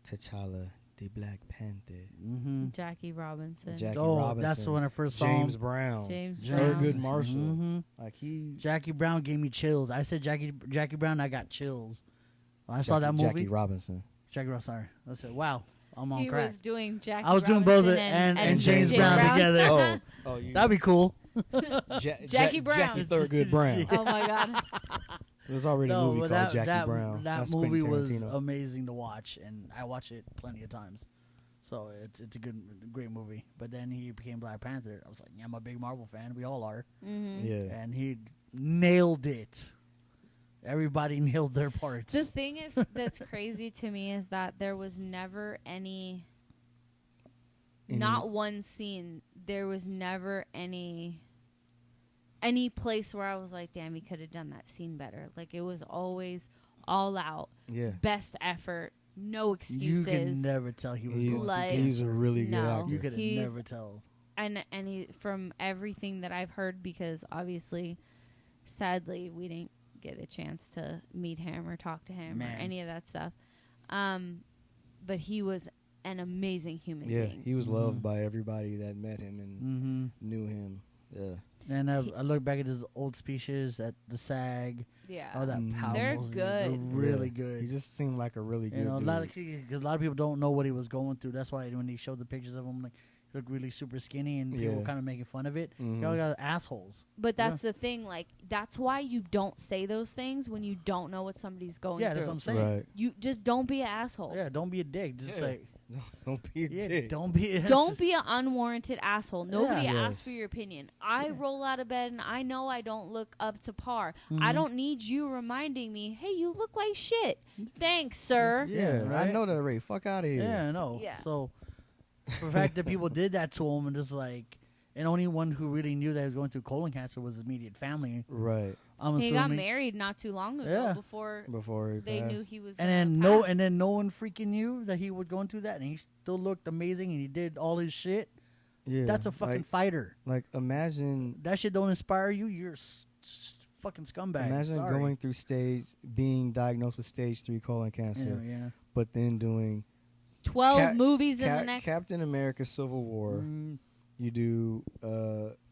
T'Challa, the Black Panther. Mm-hmm. Jackie Robinson. Jackie Oh, Robinson. that's when I first saw James him. Brown. James Thurgood Brown. Marshall. Mm-hmm. Like he. Jackie Brown gave me chills. I said Jackie Brown, I got chills. When I saw that movie. Jackie Robinson. Jackie Brown, sorry. I said, wow, I'm on He crack. was doing Jackie I was doing Robinson both and James Brown together. You, That'd be cool. Jackie Brown. Jackie Thurgood Brown. Oh my God. There's already a movie but called Jackie Brown. That That's movie Quentin was Tarantino. amazing to watch, and I watched it plenty of times. So it's a great movie. But then he became Black Panther. I was like, yeah, I'm a big Marvel fan. We all are. Yeah. And he nailed it. Everybody nailed their parts. The thing is that's crazy to me is that there was never any not one scene. There was never any place where I was like, damn, he could have done that scene better. Like, it was always all out. Yeah. Best effort. No you excuses. could never tell he was going Like- through He's a cancer. really good No. actor. You could He's- never tell. And he, from everything that I've heard, because obviously, sadly, we didn't get a chance to meet him or talk to him Man. or any of that stuff. But he was an amazing human Yeah, being. he was loved by everybody that met him and Mm-hmm. knew him. Yeah. And I look back at his old speeches at the SAG. Yeah. Oh, that powerful. They're scene. good. Really Yeah. good. He just seemed like a really good You know, dude. because a lot of people don't know what he was going through. That's why when he showed the pictures of him, like he looked really super skinny, and people Yeah. were kind of making fun of it. Mhm. Y'all got assholes. But that's the thing. Like, that's why you don't say those things when you don't know what somebody's going Yeah, through. that's what I'm saying. Right. You just don't be an asshole. Yeah, don't be a dick. Just Yeah. like, Don't be a yeah, dick. don't be. Don't be an unwarranted asshole. Nobody Yeah. asked Yes. for your opinion. I Yeah. roll out of bed and I know I don't look up to par. Mhm. I don't need you reminding me, hey, you look like shit. Thanks, sir. Yeah, right? I know that already. Fuck out of here. Yeah, I know. Yeah. So, for the fact that people did that to him, and just like, and only one who really knew that he was going through colon cancer was his immediate family. Right. I'm He assuming. got married not too long ago Yeah. before Before he they passed. knew he was And gonna then pass. no one freaking knew that he was going through that, and he still looked amazing, and he did all his shit. Yeah. That's a fucking fighter. like imagine That shit don't inspire you. You're fucking scumbag. imagine Sorry. going through being diagnosed with stage 3 colon cancer, Yeah. but then doing 12 Cap- movies in the next. Captain America Civil War. Mm, You do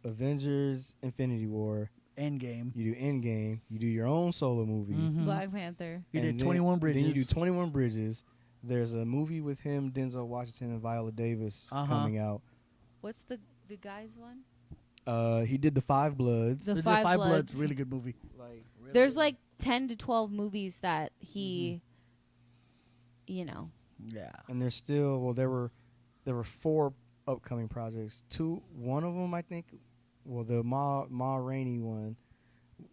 Avengers Infinity War. Endgame. You do Endgame. You do your own solo movie. Mhm. Black Panther. You and did then- 21 Bridges. Then you do 21 Bridges. There's a movie with him, Denzel Washington, and Viola Davis coming out. What's the guy's one? He did The Five Bloods. The So Five Five Bloods. Bloods, really good movie. like There's like 10 to 12 movies that he, Yeah. and there's still there were 4 upcoming projects. One of them I think, the Ma Rainey one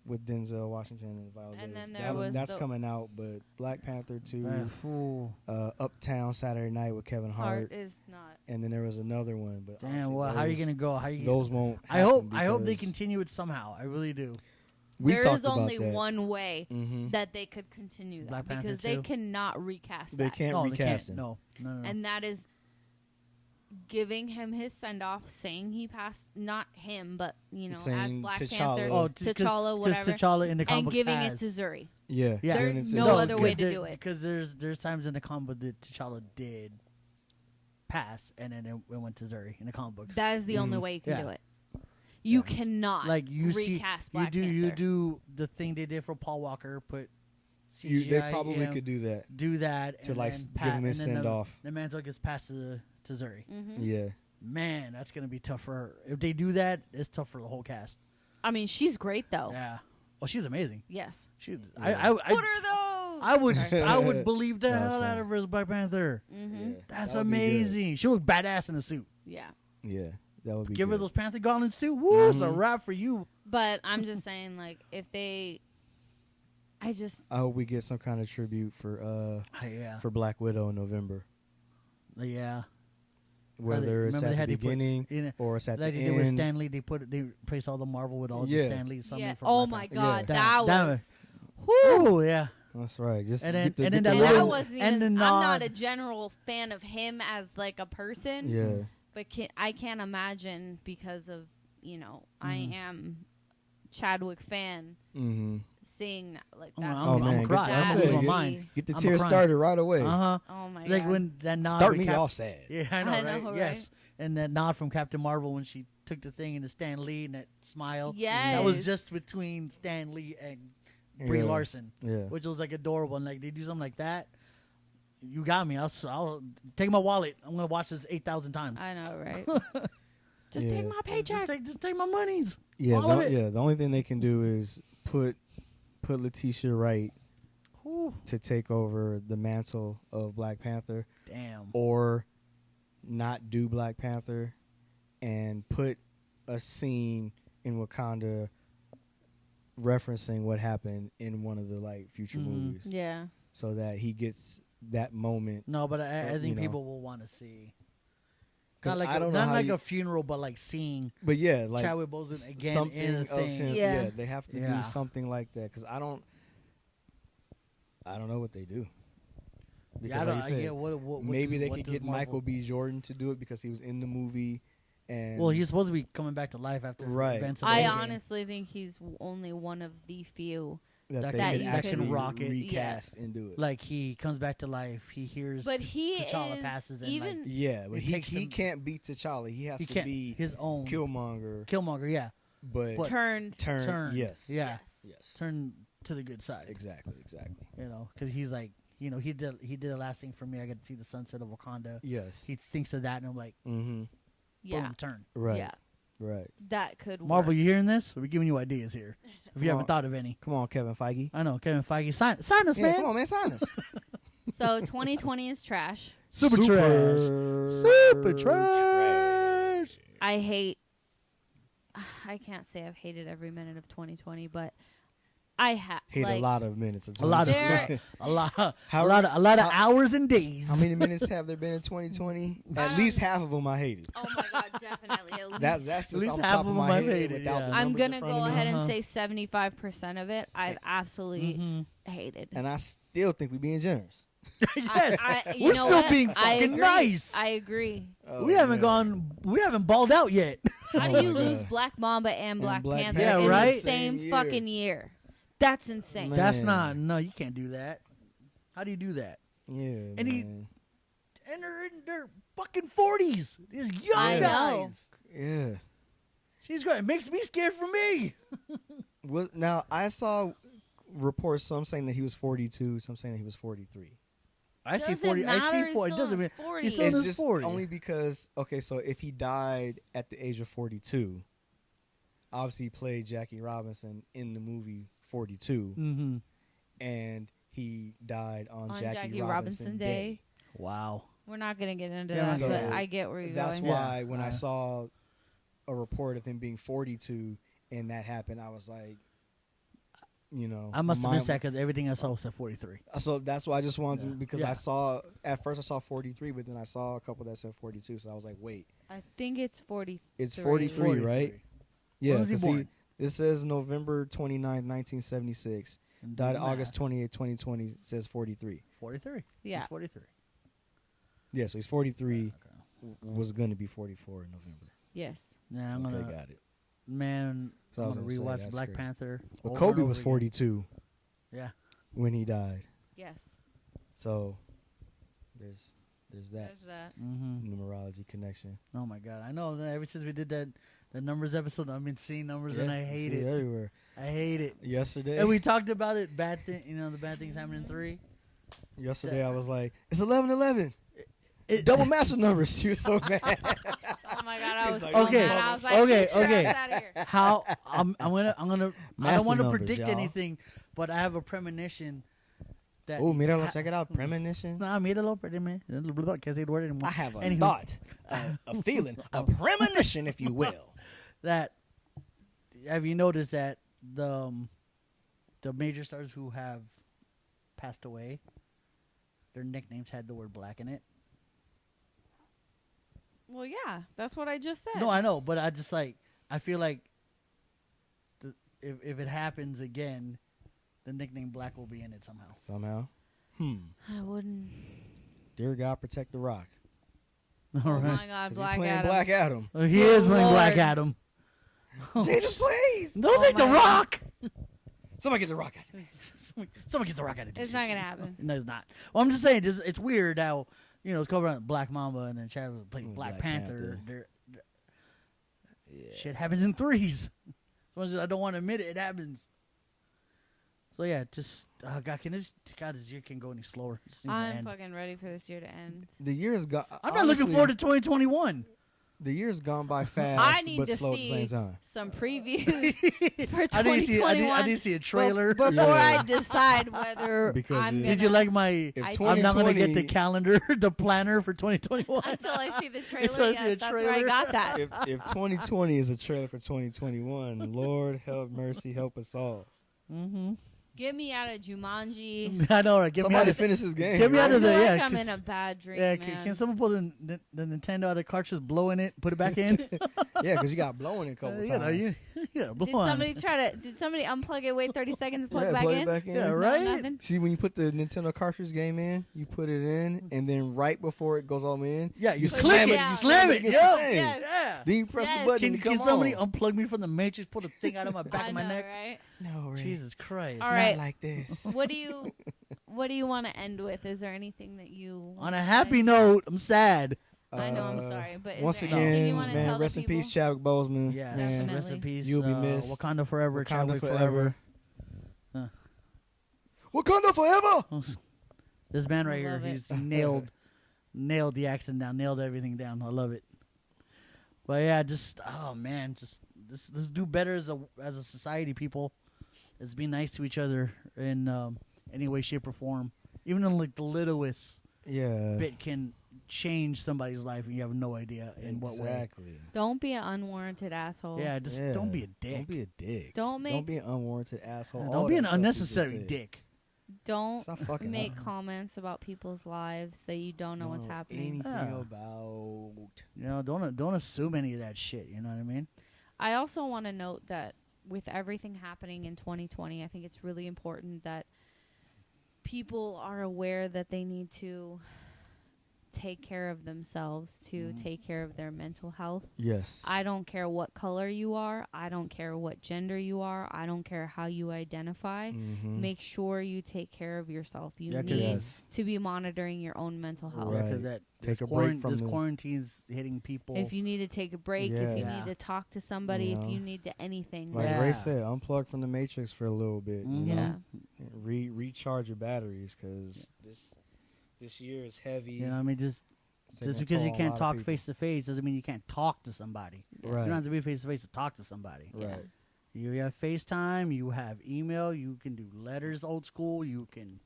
with Denzel Washington and Viola And Davis. then there was that's the- coming out, but Black Panther 2, Fool. Uptown Saturday Night with Kevin Hart, Heart is not. and then there was another one. But Damn. obviously Well, how are you those- gonna go? How you? Those won't. I hope they because continue it somehow. I really do. We There talked is only about that. one way Mhm. that they could continue Black that Panther because they 2? cannot recast They that. can't No, they recast can't. him. No. And that is giving him his send off, saying he passed, not him, but as Saying Black T'Challa. Panther, Oh, T'Challa, whatever, T'Challa in the comic and books giving has. it to Zuri. Yeah, Yeah. giving There's it to no Zuri. other way to do it. Because there's times in the comic book that T'Challa did pass, and then it went to Zuri in the comic books. That is the only Mhm. way you can Yeah. do it. You cannot like you recast see, Black you Panther. do the thing they did for Paul Walker. Put They CGI probably him, could do that do that to and like then give him his and then send off. The mantle gets passed to Zuri. Mhm. Yeah, Man, that's gonna be tough for her. If they do that, it's tough for the whole cast. I mean, she's great though. Yeah. Oh, she's amazing. Yes. She. Yeah. What are those? I would. I would believe the That was hell out funny. of her as Black Panther. Mm-hmm. Yeah. That's That would be good. amazing. She looked badass in the suit. Yeah. Yeah, that would be. Give her good. those Panther gauntlets too. Woo, it's a Mhm. wrap for you. But I'm just saying, like, if they, I just, I hope we get some kind of tribute Yeah. for Black Widow in November, Yeah. whether it's remember they at had the to put- beginning You know, or it's at like the they did with end. Stan Lee, they replaced all the Marvel with all Yeah. just Stan Lee. yeah. For Oh Black my Panther. God, Yeah. that Damn was. Oh yeah. That's right. Just And then- get the, and get then the that And little- that wasn't and even. the I'm not nod. a general fan of him as like a person. yeah. But I can't imagine because of I Mhm. am Chadwick fan Mm-hmm. seeing like Oh, that. I'm- Oh I'm man, gonna cry. Get, I'm I gonna said, lose my get, mind. get the I'm tears crying. started right away. Uh huh. Oh my Like God. when that nod. Start with me Cap- off sad. Yeah, I know, I know, right? right? Yes. And that nod from Captain Marvel when she took the thing into Stan Lee and that smile. Yes. That was just between Stan Lee and Brie Yeah. Larson, Yeah. which was like adorable. And like they do something like that. You got me. I'll take my wallet. I'm gonna watch this 8,000 times. I know, right? Just Yeah. take my paycheck. Just take my monies. Yeah, All of it. yeah. The only thing they can do is put Letitia Wright Whew. to take over the mantle of Black Panther, Damn. or not do Black Panther and put a scene in Wakanda referencing what happened in one of the like future Mhm. movies, Yeah. so that he gets that moment. No, but I You think know. people will want to see. 'Cause Not like I don't know not how like you- a funeral, but like seeing But yeah, like Chadwick Boseman again something in a of thing. him. Yeah. Yeah, they have to Yeah. do something like that because I don't know what they do. Because Yeah, I like don't. you said, What maybe they what could does get Marvel- Michael B. Jordan to do it because he was in the movie. And Well, he's supposed to be coming back to life after Right. events. Of I Endgame. honestly think he's only one of the few. that that they could you actually could rocket. recast and do it. like he comes back to life. He hears, But he T'Challa is passes and even. like, yeah, but it he takes he them- can't beat T'Challa. He has he to can't be his own Killmonger, Yeah, but What? turned. turn. Yes. yeah, Yes. turn to the good side. Exactly. You know, because he's like, he did the last thing for me. I got to see the sunset of Wakanda. Yes. He thinks of that, and I'm like, Mm-hmm. Yeah. boom, turn. Right. Yeah. Right. That could Marvel, work. you hearing this? We're giving you ideas here. If you Come haven't on. thought of any, Come on, Kevin Feige. I know Kevin Feige. Sign us, Yeah, man. come on, man, sign us. So 2020 is trash. Super trash. Super trash. I hate. I can't say I've hated every minute of 2020, but I have Hate like, a lot of minutes. Of A lot of There- a lot of How- hours and days. How many minutes have there been in 2020? At Um, least half of them I hated. Oh my god, definitely. At least. That's just least off the half top of of them my I've head hated, without yeah. the I'm numbers gonna in front go of me. ahead and Uh-huh. say 75% of it I've absolutely Mhm. hated. And I still think we're being generous. Yes, you we're know still what? being I fucking agree. nice. I agree. Oh, we haven't man. we haven't balled out yet. How Oh do you my lose God. Black Mamba and Black Black Panther Panther. in Yeah, right? the same Same year. fucking year? That's insane. Man. That's not. No, you can't do that. How do you do that? Yeah. And he- man. And they're in their fucking 40s. These young I know. guys. Yeah. She's great. It makes me scared for me. Well, now I saw reports, some saying that he was 42, some saying that he was 43. I see Doesn't 40. I matter, see 40. he's It doesn't still in mean his 40s. he's still in It's his just 40. only because, okay, so if he died at the age of 42, obviously he played Jackie Robinson in the movie 42, Mm-hmm. and he died on, On Jackie Robinson Day. Wow. We're not gonna get into Yeah, that, so but I get where you're That's going. why when I Uh, saw a report of him being 42 and that happened, I was like, you know, I must have been sad because everything I saw said 43. So that's why I just wanted to, because Yeah. I saw at first I saw 43, but then I saw a couple that said 42. So I was like, wait, I think it's 40. it's 43, right? Yeah. When was he 'cause born? it says November 29th, 1976. And Died do the August math. 28, 2020. It says 43. 43. Yeah. He's 43. Yeah, so he's 43. Okay. Was going to be 44 in November. Yes. Yeah, I'm Okay, gonna got it. man. So I I'm was gonna gonna say, rewatch that's Black crazy. Panther. Well, over Kobe and over was again. 42 Yeah. when he died. Yes. So there's that There's that. Mm-hmm. numerology connection. Oh my god, I know. Ever since we did that numbers episode, I've been seeing numbers and I you hate see it. everywhere. I hate it. Yesterday, And we talked about it. Bad thing, the bad things happen in 3. I was like, it's 11:11. It, Double master numbers. She was so mad. Oh my god, I She's was like, so okay, mad. I was like, okay, get your okay. ass outta here. How I'm gonna I don't Master want to numbers, predict y'all. anything, but I have a premonition that. Oh, míralo, check it out. Premonition. Nah, míralo, can't say the word anymore. I have a Anywho. thought, a feeling, a premonition, if you will. That have you noticed that the major stars who have passed away, their nicknames had the word black in it? Well, yeah, that's what I just said. No, I know, but I feel like if it happens again, the nickname black will be in it somehow. Somehow. I wouldn't. Dear God, protect the Rock. All Oh right. my god, 'Cause Black he's playing Adam. Black Adam. He Good is playing Black Lord. Adam. Jesus, please. Don't Oh take the my rock. Somebody get the Rock out of here. Someone get the rock out of It's not gonna happen. No, it's not. Well, I'm just saying, it's weird how it's called around Black Mamba and then Chad played Black Black Panther. Panther. Yeah. Shit happens in 3s. As much as I don't want to admit it, it happens. So yeah, just God, this year can't go any slower. It just needs to I'm end. fucking ready for this year to end. The year's gone. I'm not looking forward to 2021. The year's gone by fast, I need but to slow at the same see time. some previews for I need to see. 2021 I need to see a trailer. before Yeah. I decide whether Because I'm it- gonna, Did you like my? If I- I'm not going to get 2020 the calendar, the planner for 2021. until I see the Until I trailer. see a Yes, that's where I trailer. got that. if 2020 is a trailer for 2021, Lord help mercy, help us all. Mm-hmm. Get me out of Jumanji. I know, right? Get me out Somebody of finish this game. get me I out feel of the like yeah. I'm in 'cause- a bad dream, yeah, man. can someone pull the Nintendo out of the cartridge, blow in it, put it back in? Yeah, because you got blowing it a couple times. Blow Did on. somebody did somebody unplug it, wait 30 seconds, plug Yeah, it back plug in? it back in. Yeah, No, right? nothing? See, when you put the Nintendo cartridge game in, you put it in, and then right before it goes all in, Yeah, you Put slam it it. down. You slam it. against Yeah. the thing. Yes. Yeah. Then you press Yes. the button Can, and it come somebody on. unplug me from the Matrix? Pull the thing out of my back I of my know, neck. right? No, Ray. Jesus Christ! All Not right. like this. What do you want to end with? Is there anything that you On wanna a happy say? note, I'm sad. I know, I'm Uh, sorry, but is once there anything you again, wanna man, tell the rest in peace, people? Chadwick Boseman. Yes, man. Definitely. rest in peace. You'll be missed. Wakanda forever. Wakanda Chadwick forever. Huh. Wakanda forever. This man right I here, love it. he's nailed the accent down, nailed everything down. I love it. But yeah, just let's do better as a society, people. Let's be nice to each other in any way, shape, or form. Even in like the littlest Yeah. bit can change somebody's life, and you have no idea in what way. Exactly. Don't be an unwanted asshole. Yeah, just Yeah. don't be a dick. Don't be a dick. Don't make- Don't be an unwarranted asshole. Yeah, All don't be that an stuff you just unnecessary said. dick. Don't Stop fucking make up. comments about people's lives that you don't know what's happening. Anything Yeah. about. You know, don't assume any of that shit. You know what I mean? I also want to note that with everything happening in 2020, I think it's really important that people are aware that they need to take care of themselves, to take care of their mental health. Yes. I don't care what color you are. I don't care what gender you are. I don't care how you identify. Mhm. Make sure you take care of yourself. You Yeah, 'cause need Yes. to be monitoring your own mental health. Right. Because that Take this a break from this the- quarantine's hitting people. If you need to take a break, if you Yeah. need to talk to somebody, You if know. you need to anything. Like Yeah. Ray said, unplug from the matrix for a little bit. Mhm. You Yeah. know? Recharge your batteries because this year is heavy. you know, what I mean, just Taking a because toll you on a can't lot of talk people. face to face doesn't mean you can't talk to somebody. Right. You don't have to be face to face to talk to somebody. Yeah. Right. You have FaceTime, you have email, you can do letters old school, you can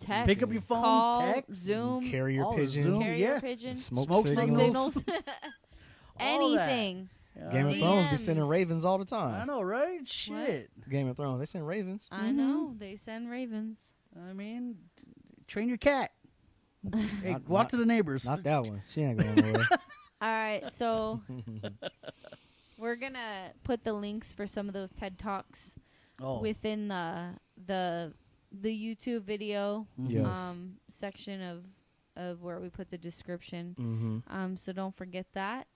Text, pick up your phone, call, text, Zoom, Carrier all pigeon. Zoom, carrier yeah. pigeon, Smoke Smoke signals. signals, All that. anything. Yeah. Game of Thrones be sending DMs. ravens all the time. I know, right? Shit. Game of Thrones. They send ravens. I know they send ravens. I mean, train your cat. Hey, Not- walk not- to the neighbors. Not that one. She ain't going nowhere. All right, so we're gonna put the links for some of those TED Talks within the YouTube video Yes. section of where we put the description. Mm-hmm. So don't forget that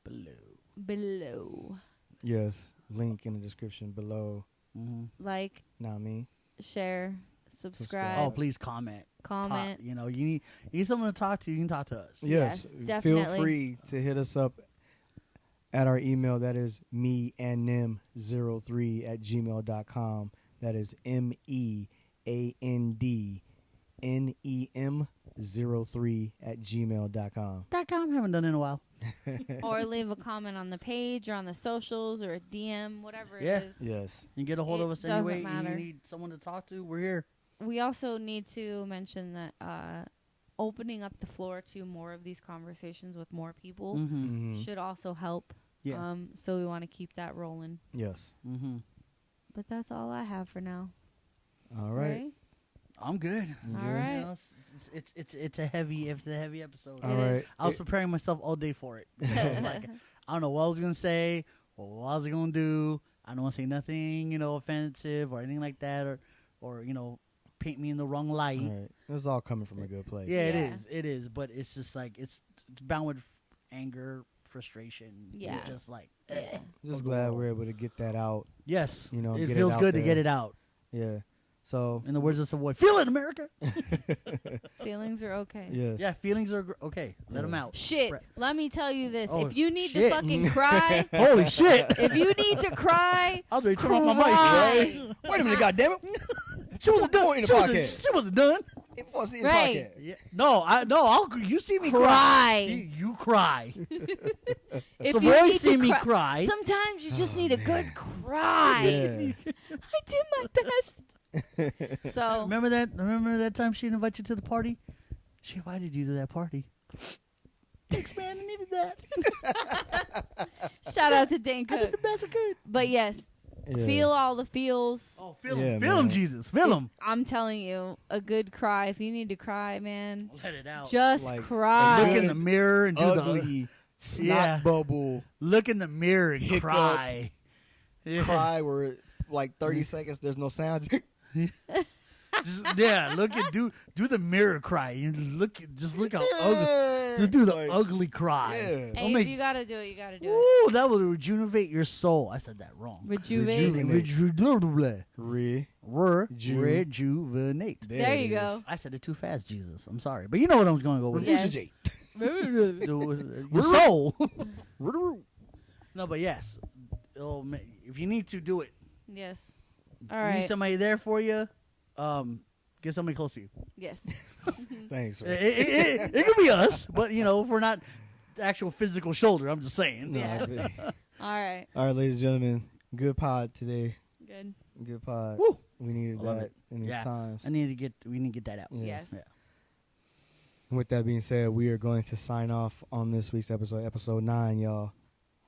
below. Yes. Link in the description below. Like, Not me. share, subscribe. Oh, please comment. Comment. You know, you need someone to talk to. You can talk to us. Yes. definitely. Feel free to hit us up at our email. That is meandnim03@gmail.com. That is meandnem03@gmail.com. .com. Haven't done it in a while. Or leave a comment on the page or on the socials or a DM, whatever Yeah. it is. Yes. You can get a hold It of us doesn't anyway. matter. You need someone to talk to. We're here. We also need to mention that opening up the floor to more of these conversations with more people Mm-hmm. should also help. Yeah. So we want to keep that rolling. Yes. But that's all I have for now. All right. I'm good. You All good? right. You know, it's a heavy episode. All It right. is. I was preparing myself all day for it. I was like, I don't know what I was gonna say or what I was gonna do. I don't want to say nothing, offensive or anything like that, or paint me in the wrong light. All right. It was all coming from a good place. Yeah, Yeah. it is. But it's just like it's bound with anger, frustration. Yeah. just like Yeah. Just glad we're able to get that out. yes, You know, it get feels it out good to there. get it out. Yeah. So, In the words of Savoy, feel it, America. Feelings are okay. yes. Yeah, feelings are okay. Let them out. Shit, Spread. let me tell you this. Oh, if you need shit. to fucking cry, Holy shit! if you need to cry, I was ready to turn off my mic. cry. Wait a minute, goddammit. She wasn't done. in the podcast. She wasn't done. It was in Right. the podcast. Yeah. No. You see me cry. Cry. You cry. If Savoy you need see to me cry. Sometimes you just need a good cry. Yeah. I did my best. So Remember that time she invited you to the party? She invited you to that party. Thanks, man. I needed that. shout out to I Dane did Cook. the best I could. But yes, Yeah. feel all the feels. Oh, feel Yeah, him. Feel him, man. Jesus. Feel him. I'm telling you, a good cry. If you need to cry, man, Let it out. just Like, cry. Look in the mirror and do the Ugly snot Yeah. bubble look in the mirror and Hiccup. cry. Yeah. cry where like 30 seconds there's no sound. Look at do the mirror cry. You look how ugly. Just do the Like, ugly cry. yeah. Hey, Don't if make- you gotta do it, you gotta do it. Ooh, that will rejuvenate your soul. I said that wrong. Rejuvenate. Rejuvenate. There it you is. go. I said it too fast, Jesus. I'm sorry, but you know what I'm going to go with. Yes. Refugiate. Your soul. No, but yes. If you need to do it, Yes. All you right. need somebody there for you. Get somebody close to you. Yes. Thanks. It could be us, but if we're not the actual physical shoulder, I'm just saying. No, Yeah. but- All right. all right, ladies and gentlemen, good pod today. Good. Good pod. Woo. We needed Love that it. in these Yeah. times. We need to get that out. Yes. Yes. Yeah. And with that being said, we are going to sign off on this week's episode 9, y'all.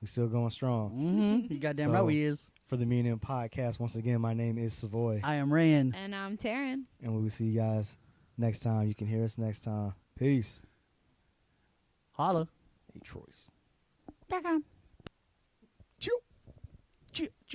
We still going strong. Mm-hmm. You goddamn So- right we is. For the Me and Him podcast, once again, my name is Savoy. I am Rayan. And I'm Taryn. And we will see you guys next time. You can hear us next time. Peace. Holla. Hey, Troy's. Back on. Chew. Chew.